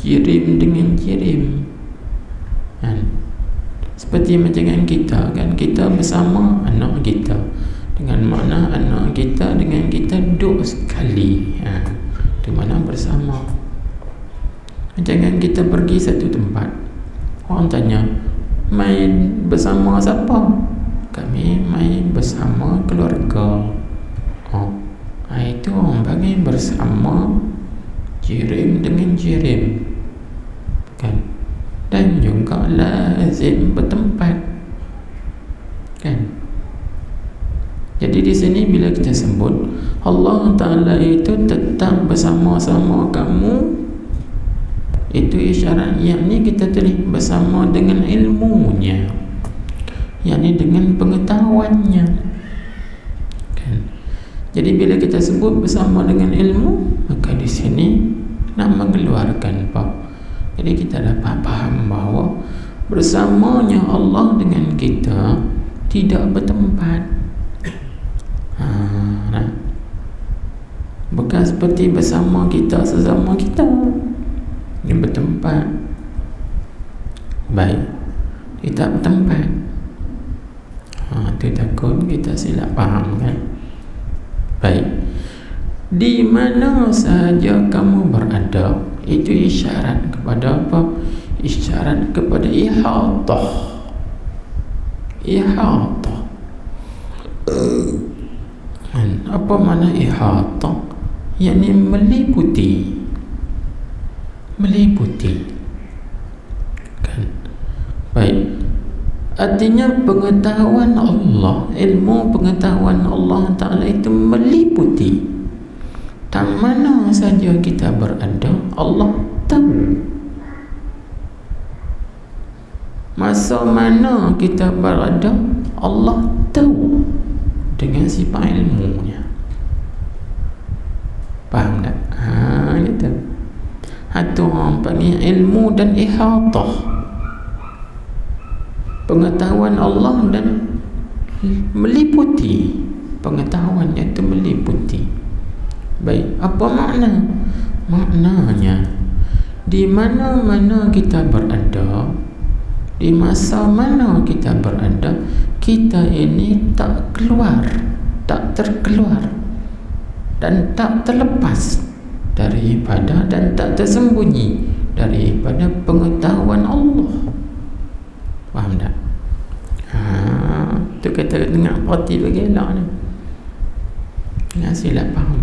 jirim dengan jirim. Seperti macam kita kan, kita bersama anak kita, dengan makna anak kita dengan kita duduk sekali. Itu mana bersama. Jangan kita pergi satu tempat, orang tanya, main bersama siapa? Kami main bersama keluarga. Itu orang panggil bersama jirim dengan jirim kan. Dan juga lazim bertempat kan. Jadi di sini bila kita sebut Allah Ta'ala itu tetap bersama-sama kamu, itu isyarat, yakni kita tulis bersama dengan ilmunya, yakni dengan pengetahuannya kan. Jadi bila kita sebut bersama dengan ilmu, maka di sini nak mengeluarkan apa? Jadi kita dapat faham bahawa bersamanya Allah dengan kita tidak bertempat. Bukan seperti bersama kita sesama kita yang bertempat. Baik, kita bertempat. Itu takut kita silap faham kan. Baik, di mana sahaja kamu berada, itu isyarat kepada apa? Isyarat kepada ihatah. Ihatah. Apa makna ihatah? Yakni meliputi. Meliputi kan. Baik, artinya pengetahuan Allah, ilmu pengetahuan Allah Ta'ala itu meliputi. Tak mana saja kita berada, Allah tahu. Masa mana kita berada, Allah tahu dengan sifat ilmunya. Faham tak? Gitu. Itu orang panggil ilmu dan ihatah. Pengetahuan Allah dan meliputi. Pengetahuannya itu meliputi. Baik, apa makna? Maknanya di mana-mana kita berada, di masa mana kita berada, kita ini tak keluar, tak terkeluar dan tak terlepas daripada dan tak tersembunyi daripada pengetahuan Allah. Faham tak? Tu kata dengar parti bagi elok ni. Nak silap faham.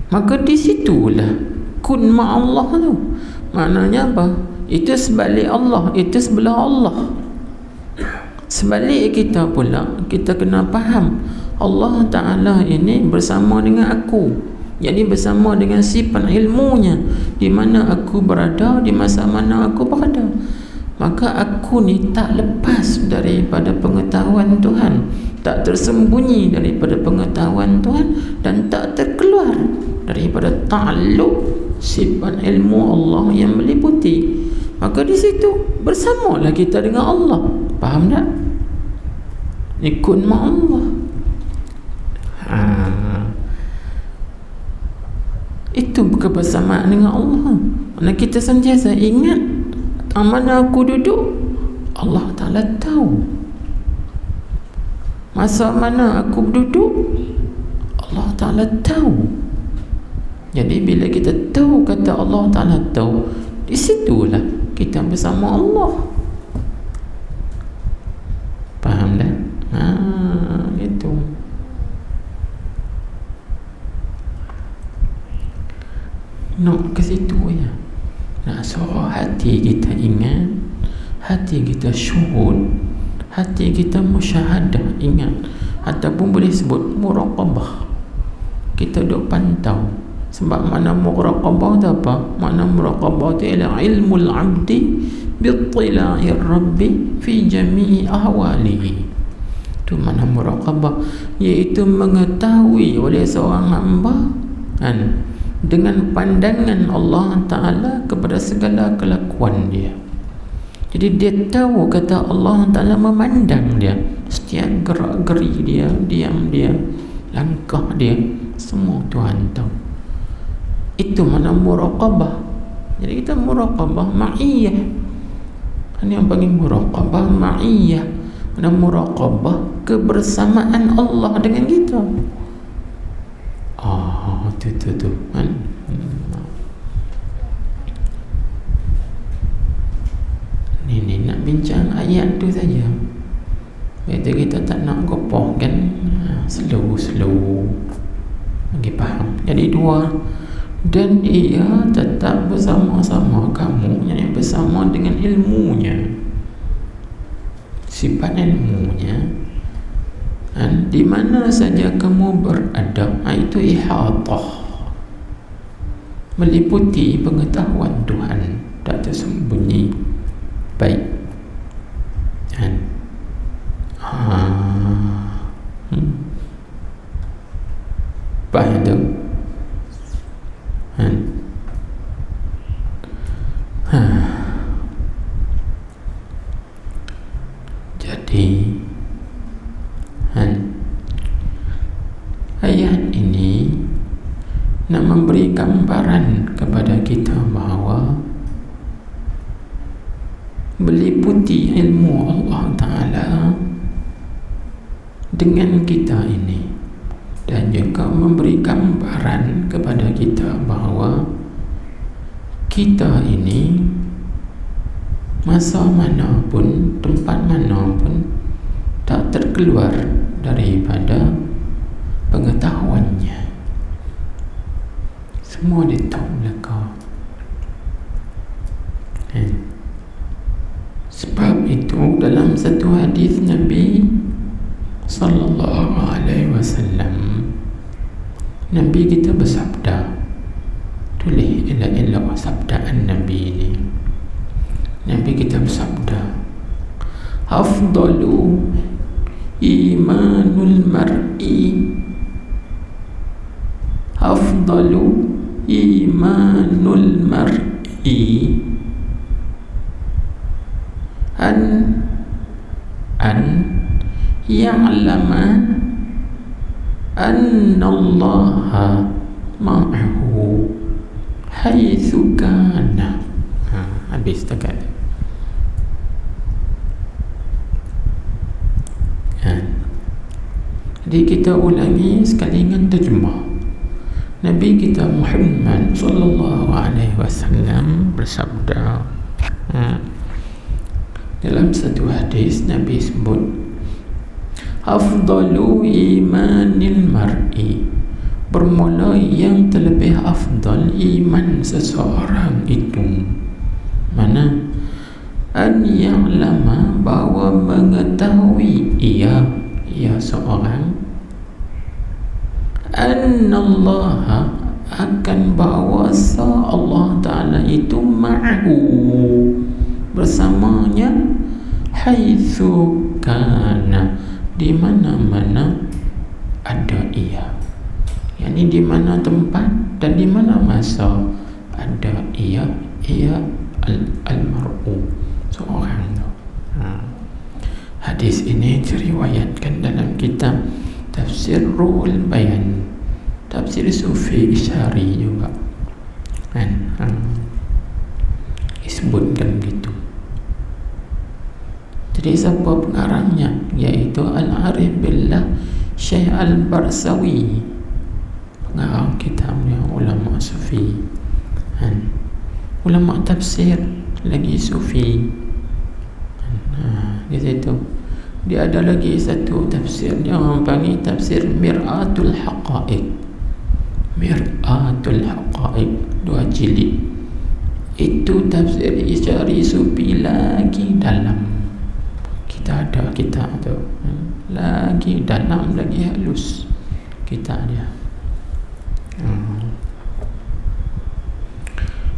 Maka di situlah kun ma'allah tu. Maknanya apa? Itu sebalik Allah, itu sebelah Allah. Sebalik kita pula, kita kena faham Allah Ta'ala ini bersama dengan aku, jadi bersama dengan sifat ilmunya, di mana aku berada, di masa mana aku berada. Maka aku ni tak lepas daripada pengetahuan Tuhan, tak tersembunyi daripada pengetahuan Tuhan, dan tak terkeluar daripada ta'alluq sifat ilmu Allah yang meliputi. Maka di situ bersamalah kita dengan Allah. Faham tak? Ikut mak Allah. Itu kebersamaan dengan Allah. Mana kita sentiasa ingat mana aku duduk, Allah Ta'ala tahu. Masa mana aku duduk, Allah Ta'ala tahu. Jadi bila kita tahu kata Allah Ta'ala tahu, di situlah kita bersama Allah. Faham tak? Gitu. Nak ke situ ya. Nak suruh hati kita ingat, hati kita syuhud, hati kita musyahadah ingat, ataupun boleh sebut muraqabah. Kita duk pantau. Sebab makna muraqabah tu apa? Makna muraqabah tu ialah ilmul abdi bittila'ir rabbi fi jami'i ahwalihi. Itu makna muraqabah, iaitu mengetahui oleh seorang hamba dengan pandangan Allah Ta'ala kepada segala kelakuan dia. Jadi dia tahu kata Allah Ta'ala memandang dia, setiap gerak-geri dia, diam dia, langkah dia, semua Tuhan tahu. Itu mana muraqabah. Jadi kita muraqabah ma'iyah. Ini yang panggil muraqabah ma'iyah. Mana muraqabah kebersamaan Allah dengan kita. Tu kan. Ni nak bincang ayat tu saja. Betul kita tak nak gopoh kan. Slow bagi faham. Jadi dua, dan ia tetap bersama-sama kamu, yang bersama dengan ilmunya, sifat ilmunya, dan di mana saja kamu berada, itu ihatah, meliputi pengetahuan Tuhan, tak tersembunyi. Baik kan? Baik tu kan? Jadi ayat ini nak memberi gambaran kepada kita bahawa meliputi ilmu Allah Ta'ala dengan kita ini, dan juga memberi gambaran kepada kita bahawa kita ini masa mana pun, tempat mana pun tak terkeluar daripada pengetahuannya. Semua dia tahu belaka. Sebab itu dalam satu hadis Nabi sallallahu alaihi wasallam, Nabi kita bersabda, tulis ilah sabdaan Nabi ini. Nabi kita bersabda, afdalu imanul mar'i, afdalu imanul mar'i an ya'lama anna Allah ma'ahu haitsu kana. Habis dekat. Jadi kita ulangi sekali dengan terjemah. Nabi kita Muhammad sallallahu alaihi wasallam bersabda, dalam satu hadis Nabi sebut, afdalu imanil mar'i, bermula yang terlebih afdal iman seseorang itu mana? An ya'lama, bahawa mengetahui ia seorang, annallaha akan bahawa Allah Ta'ala itu ma'ahu bersamanya, haitsu kana di mana-mana ada ia, yakni di mana tempat dan di mana masa ada ia al-mar'u seorang tu. Hadis ini diriwayatkan dalam kitab Tafsir Ruhul Bayan, tafsir Sufi Isyari juga kan, disebutkan gitu. Jadi siapa pengarangnya? Iaitu Al-Arif Billah Syekh Al-Barsawi, pengarang kitabnya, ulama Sufi kan, ulama tafsir lagi Sufi. Di situ dia ada lagi satu tafsir yang orang panggil tafsir Mir'atul Haqa'iq. Mir'atul Haqa'iq, 2 jilid. Itu tafsir Isyari Sufi lagi dalam. Kita ada kitab tu, lagi dalam, lagi halus kitab dia.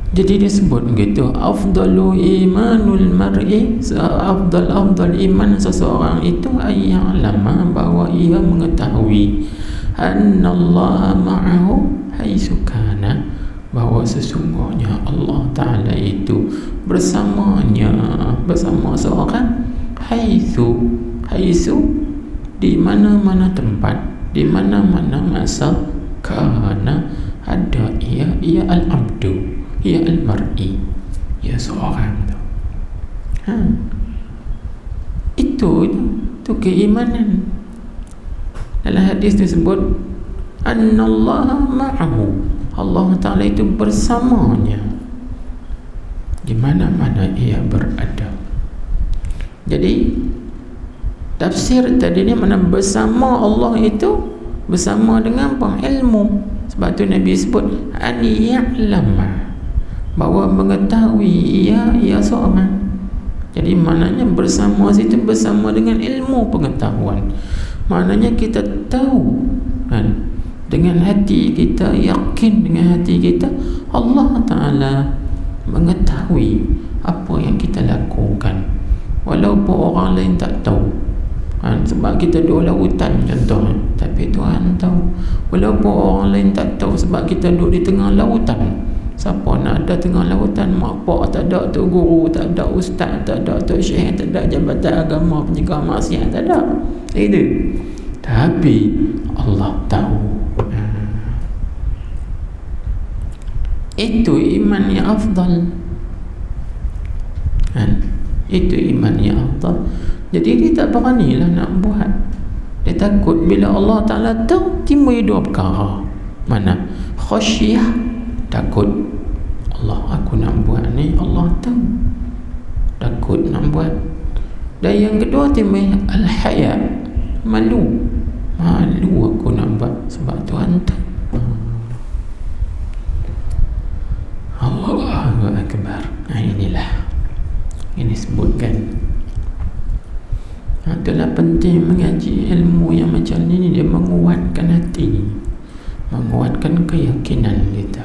Jadi disebut begitu, afdalu imanul mar'i, afdal iman seseorang itu ayya'lama, bahawa ia mengetahui, annallaha ma'ahu haitsu kana, bahawa sesungguhnya Allah Ta'ala itu bersamanya, bersama seorang, haitsu di mana-mana tempat, di mana-mana masa, kana ada ia al-abdu, ia al-mar'i, ia seorang tu. Itu keimanan. Dalam hadis disebut annallaha ma'ahu, Allah Ta'ala itu bersamanya di mana-mana ia berada. Jadi tafsir tadi ni mana bersama Allah itu bersama dengan apa? Ilmu. Sebab tu Nabi sebut an ya'lama, bahawa mengetahui ia seorang. Jadi maknanya bersama situ bersama dengan ilmu pengetahuan. Maknanya kita tahu kan, dengan hati kita, yakin dengan hati kita Allah Ta'ala mengetahui apa yang kita lakukan, walaupun orang lain tak tahu kan. Sebab kita duduk lautan contohnya, tapi Tuhan tahu. Walaupun orang lain tak tahu, sebab kita duduk di tengah lautan. Siapa nak ada tengah lautan? Mak pak tak ada, tok guru tak ada, ustaz tak ada, tok syekh tak ada, jabatan agama, penyegah maksiat tak ada. Itu. Tapi Allah tahu. Itu iman yang afdal kan? Itu iman yang afdal. Jadi dia tak beranilah nak buat. Dia takut bila Allah Ta'ala tahu, timbul dua perkara. Mana? Khasyiyah, takut. Allah, aku nak buat ni, Allah tahu, takut nak buat. Dan yang kedua timbul al-haya, malu aku nak buat sebab Tuhan tahu. Allahu Akbar. Inilah ini sebutkan. Itulah penting mengaji ilmu yang macam ni. Dia menguatkan hati, menguatkan keyakinan kita.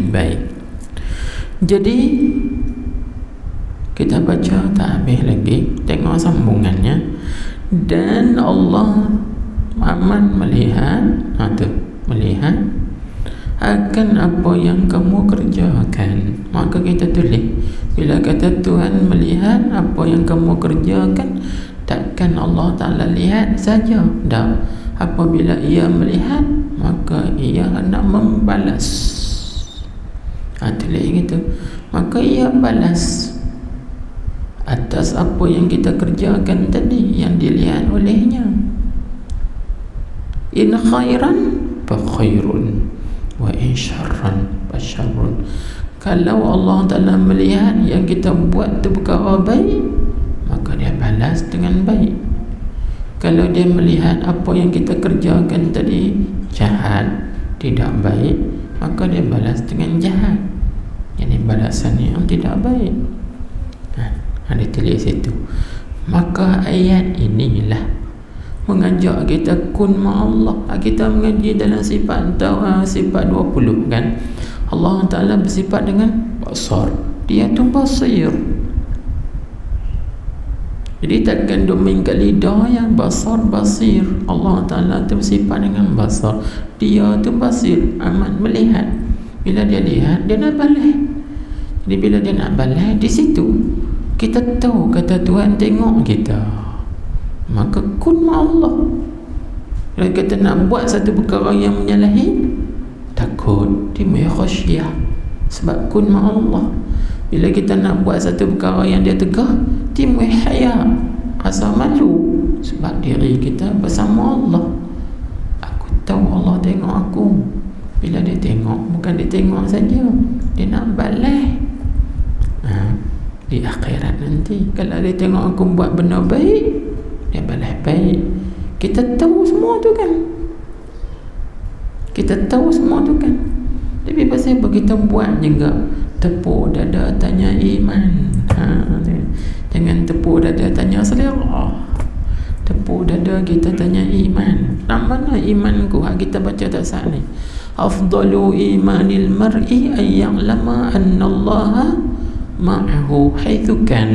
Baik. Jadi kita baca tak habis lagi, tengok sambungannya. Dan Allah aman melihat, melihat akan apa yang kamu kerjakan. Maka kita tulis, bila kata Tuhan melihat apa yang kamu kerjakan, takkan Allah Ta'ala lihat saja. Dah, apabila ia melihat, maka ia hendak membalas. Tulis gitu. Maka ia balas atas apa yang kita kerjakan tadi, yang dilihat olehnya. In khairan fa khairun, wa in syarran fa syarrun. Kalau Allah Ta'ala melihat yang kita buat tu perkara baik, maka dia balas dengan baik. Kalau dia melihat apa yang kita kerjakan tadi jahat, tidak baik, maka dia balas dengan jahat. Yang balasan yang tidak baik. Ada tulis situ. Maka ayat inilah mengajak kita kun ma'allah. Kita mengaji dalam sifat 20 kan. Allah Ta'ala bersifat dengan basar. Dia tu basir. Jadi takkan domain kat lidah yang basar basir. Allah Ta'ala tu bersifat dengan basar. Dia tu basir, amat melihat. Bila dia lihat, dia nak balas. Jadi bila dia nak balas, di situ kita tahu kata Tuhan tengok kita. Maka kun ma'allah. Kalau kita nak buat satu perkara yang menyalahi, takut, timbul khasyah. Sebab kun ma'allah. Bila kita nak buat satu perkara yang dia tegah, timbul haya, rasa malu. Sebab diri kita bersama Allah. Aku tahu Allah tengok aku. Bila dia tengok, bukan dia tengok saja, dia nak balas. Di akhirat nanti, kalau dia tengok aku buat benda baik, dia balas baik. Kita tahu semua tu kan. Kita tahu semua tu kan. Tapi pasal apa kita buat juga, tepuk dada tanya iman. Jangan tepuk dada tanya selera. Tepuk dada kita tanya iman. Mana imanku? Kita baca tak saat ni. Afdalu imanil mar'i ay ya'lama anna Allah ma'ahu haitsu kan.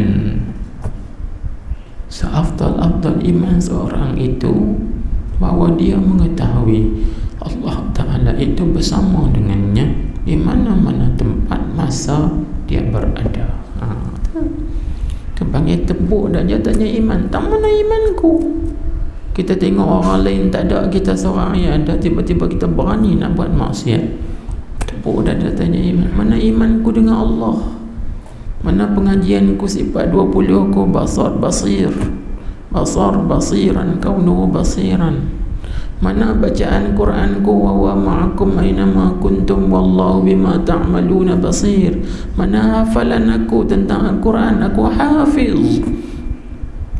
Seafdal iman seorang itu bahawa dia mengetahui Allah Ta'ala itu bersama dengannya di mana-mana tempat masa dia berada. Itu panggil tepuk dan dia tanya iman. Tak mana imanku? Kita tengok orang lain tak ada, kita seorang yang ada, tiba-tiba kita berani nak buat maksiat. Tepuk dan dia tanya iman. Mana imanku dengan Allah? Mana pengajianku sifat 20 aku basar basir. Basar basiran kaunuhu basiran. Mana bacaan Quranku wa huwa ma'akum aynama kuntum wallahu bima ta'maluna basir. Mana hafalan aku tentang Al-Quran, aku hafiz.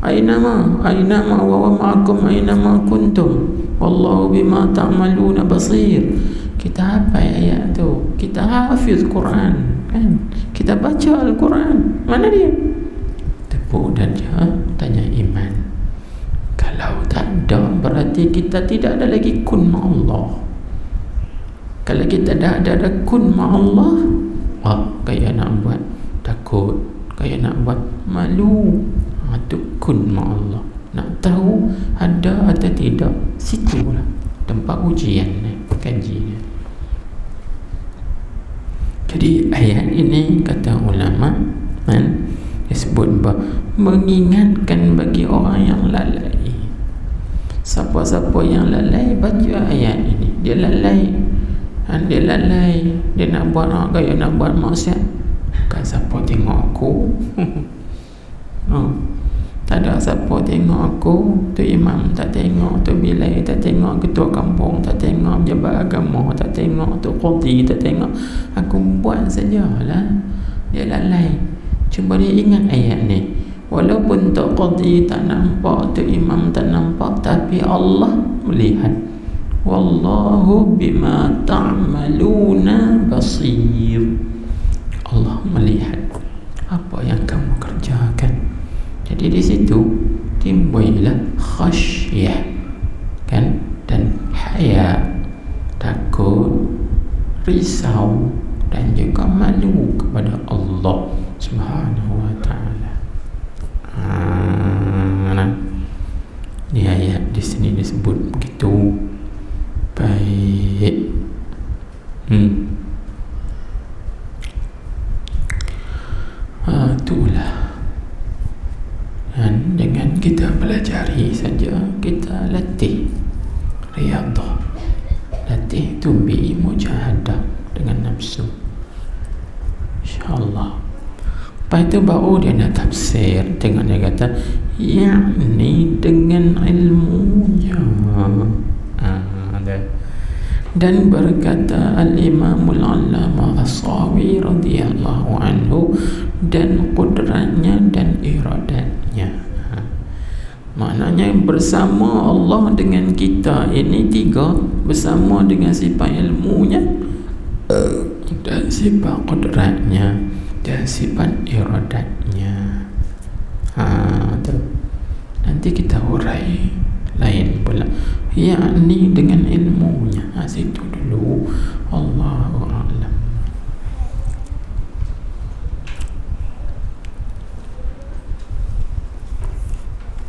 Aynama wa huwa ma'akum aynama kuntum wallahu bima ta'maluna basir. Kita hafal ayat tu, kita hafiz Quran kan? Kita baca Al-Quran. Mana dia? Tepuk dada tanya iman. Kalau tak ada, berarti kita tidak ada lagi kun ma'allah. Kalau kita dah ada kun ma'allah, kaya nak buat takut, kaya nak buat malu. Itu kun ma'allah. Nak tahu ada atau tidak, situlah tempat ujian kaji. Jadi ayat ini kata ulama disebut mengingatkan bagi orang yang lalai. Siapa-siapa yang lalai baca ayat ini, dia lalai. Dia nak buat gaya nak buat maksiat. Kan siapa tengok aku? Tak ada siapa tengok aku. Tu imam tak tengok, tu bilai tak tengok, ketua kampung tak tengok, pejabat agama tak tengok, tu qadi tak tengok. Aku buat sajalah. Dia lalai. Cuba dia ingat ayat ni. Walaupun tu qadi tak nampak, tu imam tak nampak, tapi Allah melihat. Wallahu bima ta'maluna basir. Allah melihat apa yang kamu kerjakan. Jadi di situ timbullah khasyah kan, dan haya, takut, risau dan juga malu kepada Allah Subhanahu wa taala. Di ayat di sini disebut begitu. Baik. Itulah. Dan dengan kita pelajari saja, kita latih riyadhah, latih tumbi mujahadah dengan nafsu, InsyaAllah. Lepas itu baru dia nak tafsir dengan dia kata yakni dengan ilmunya. Dan berkata Al-Imamul Allamah As-Sawi radhiyallahu anhu, dan qudratnya dan iradatnya. Maknanya bersama Allah dengan kita ini tiga, bersama dengan sifat ilmunya dan sifat qudratnya dan sifat iradatnya. Tu nanti kita urai lain pula, yakni dengan ilmunya. Situ dulu. Allahu a'lam.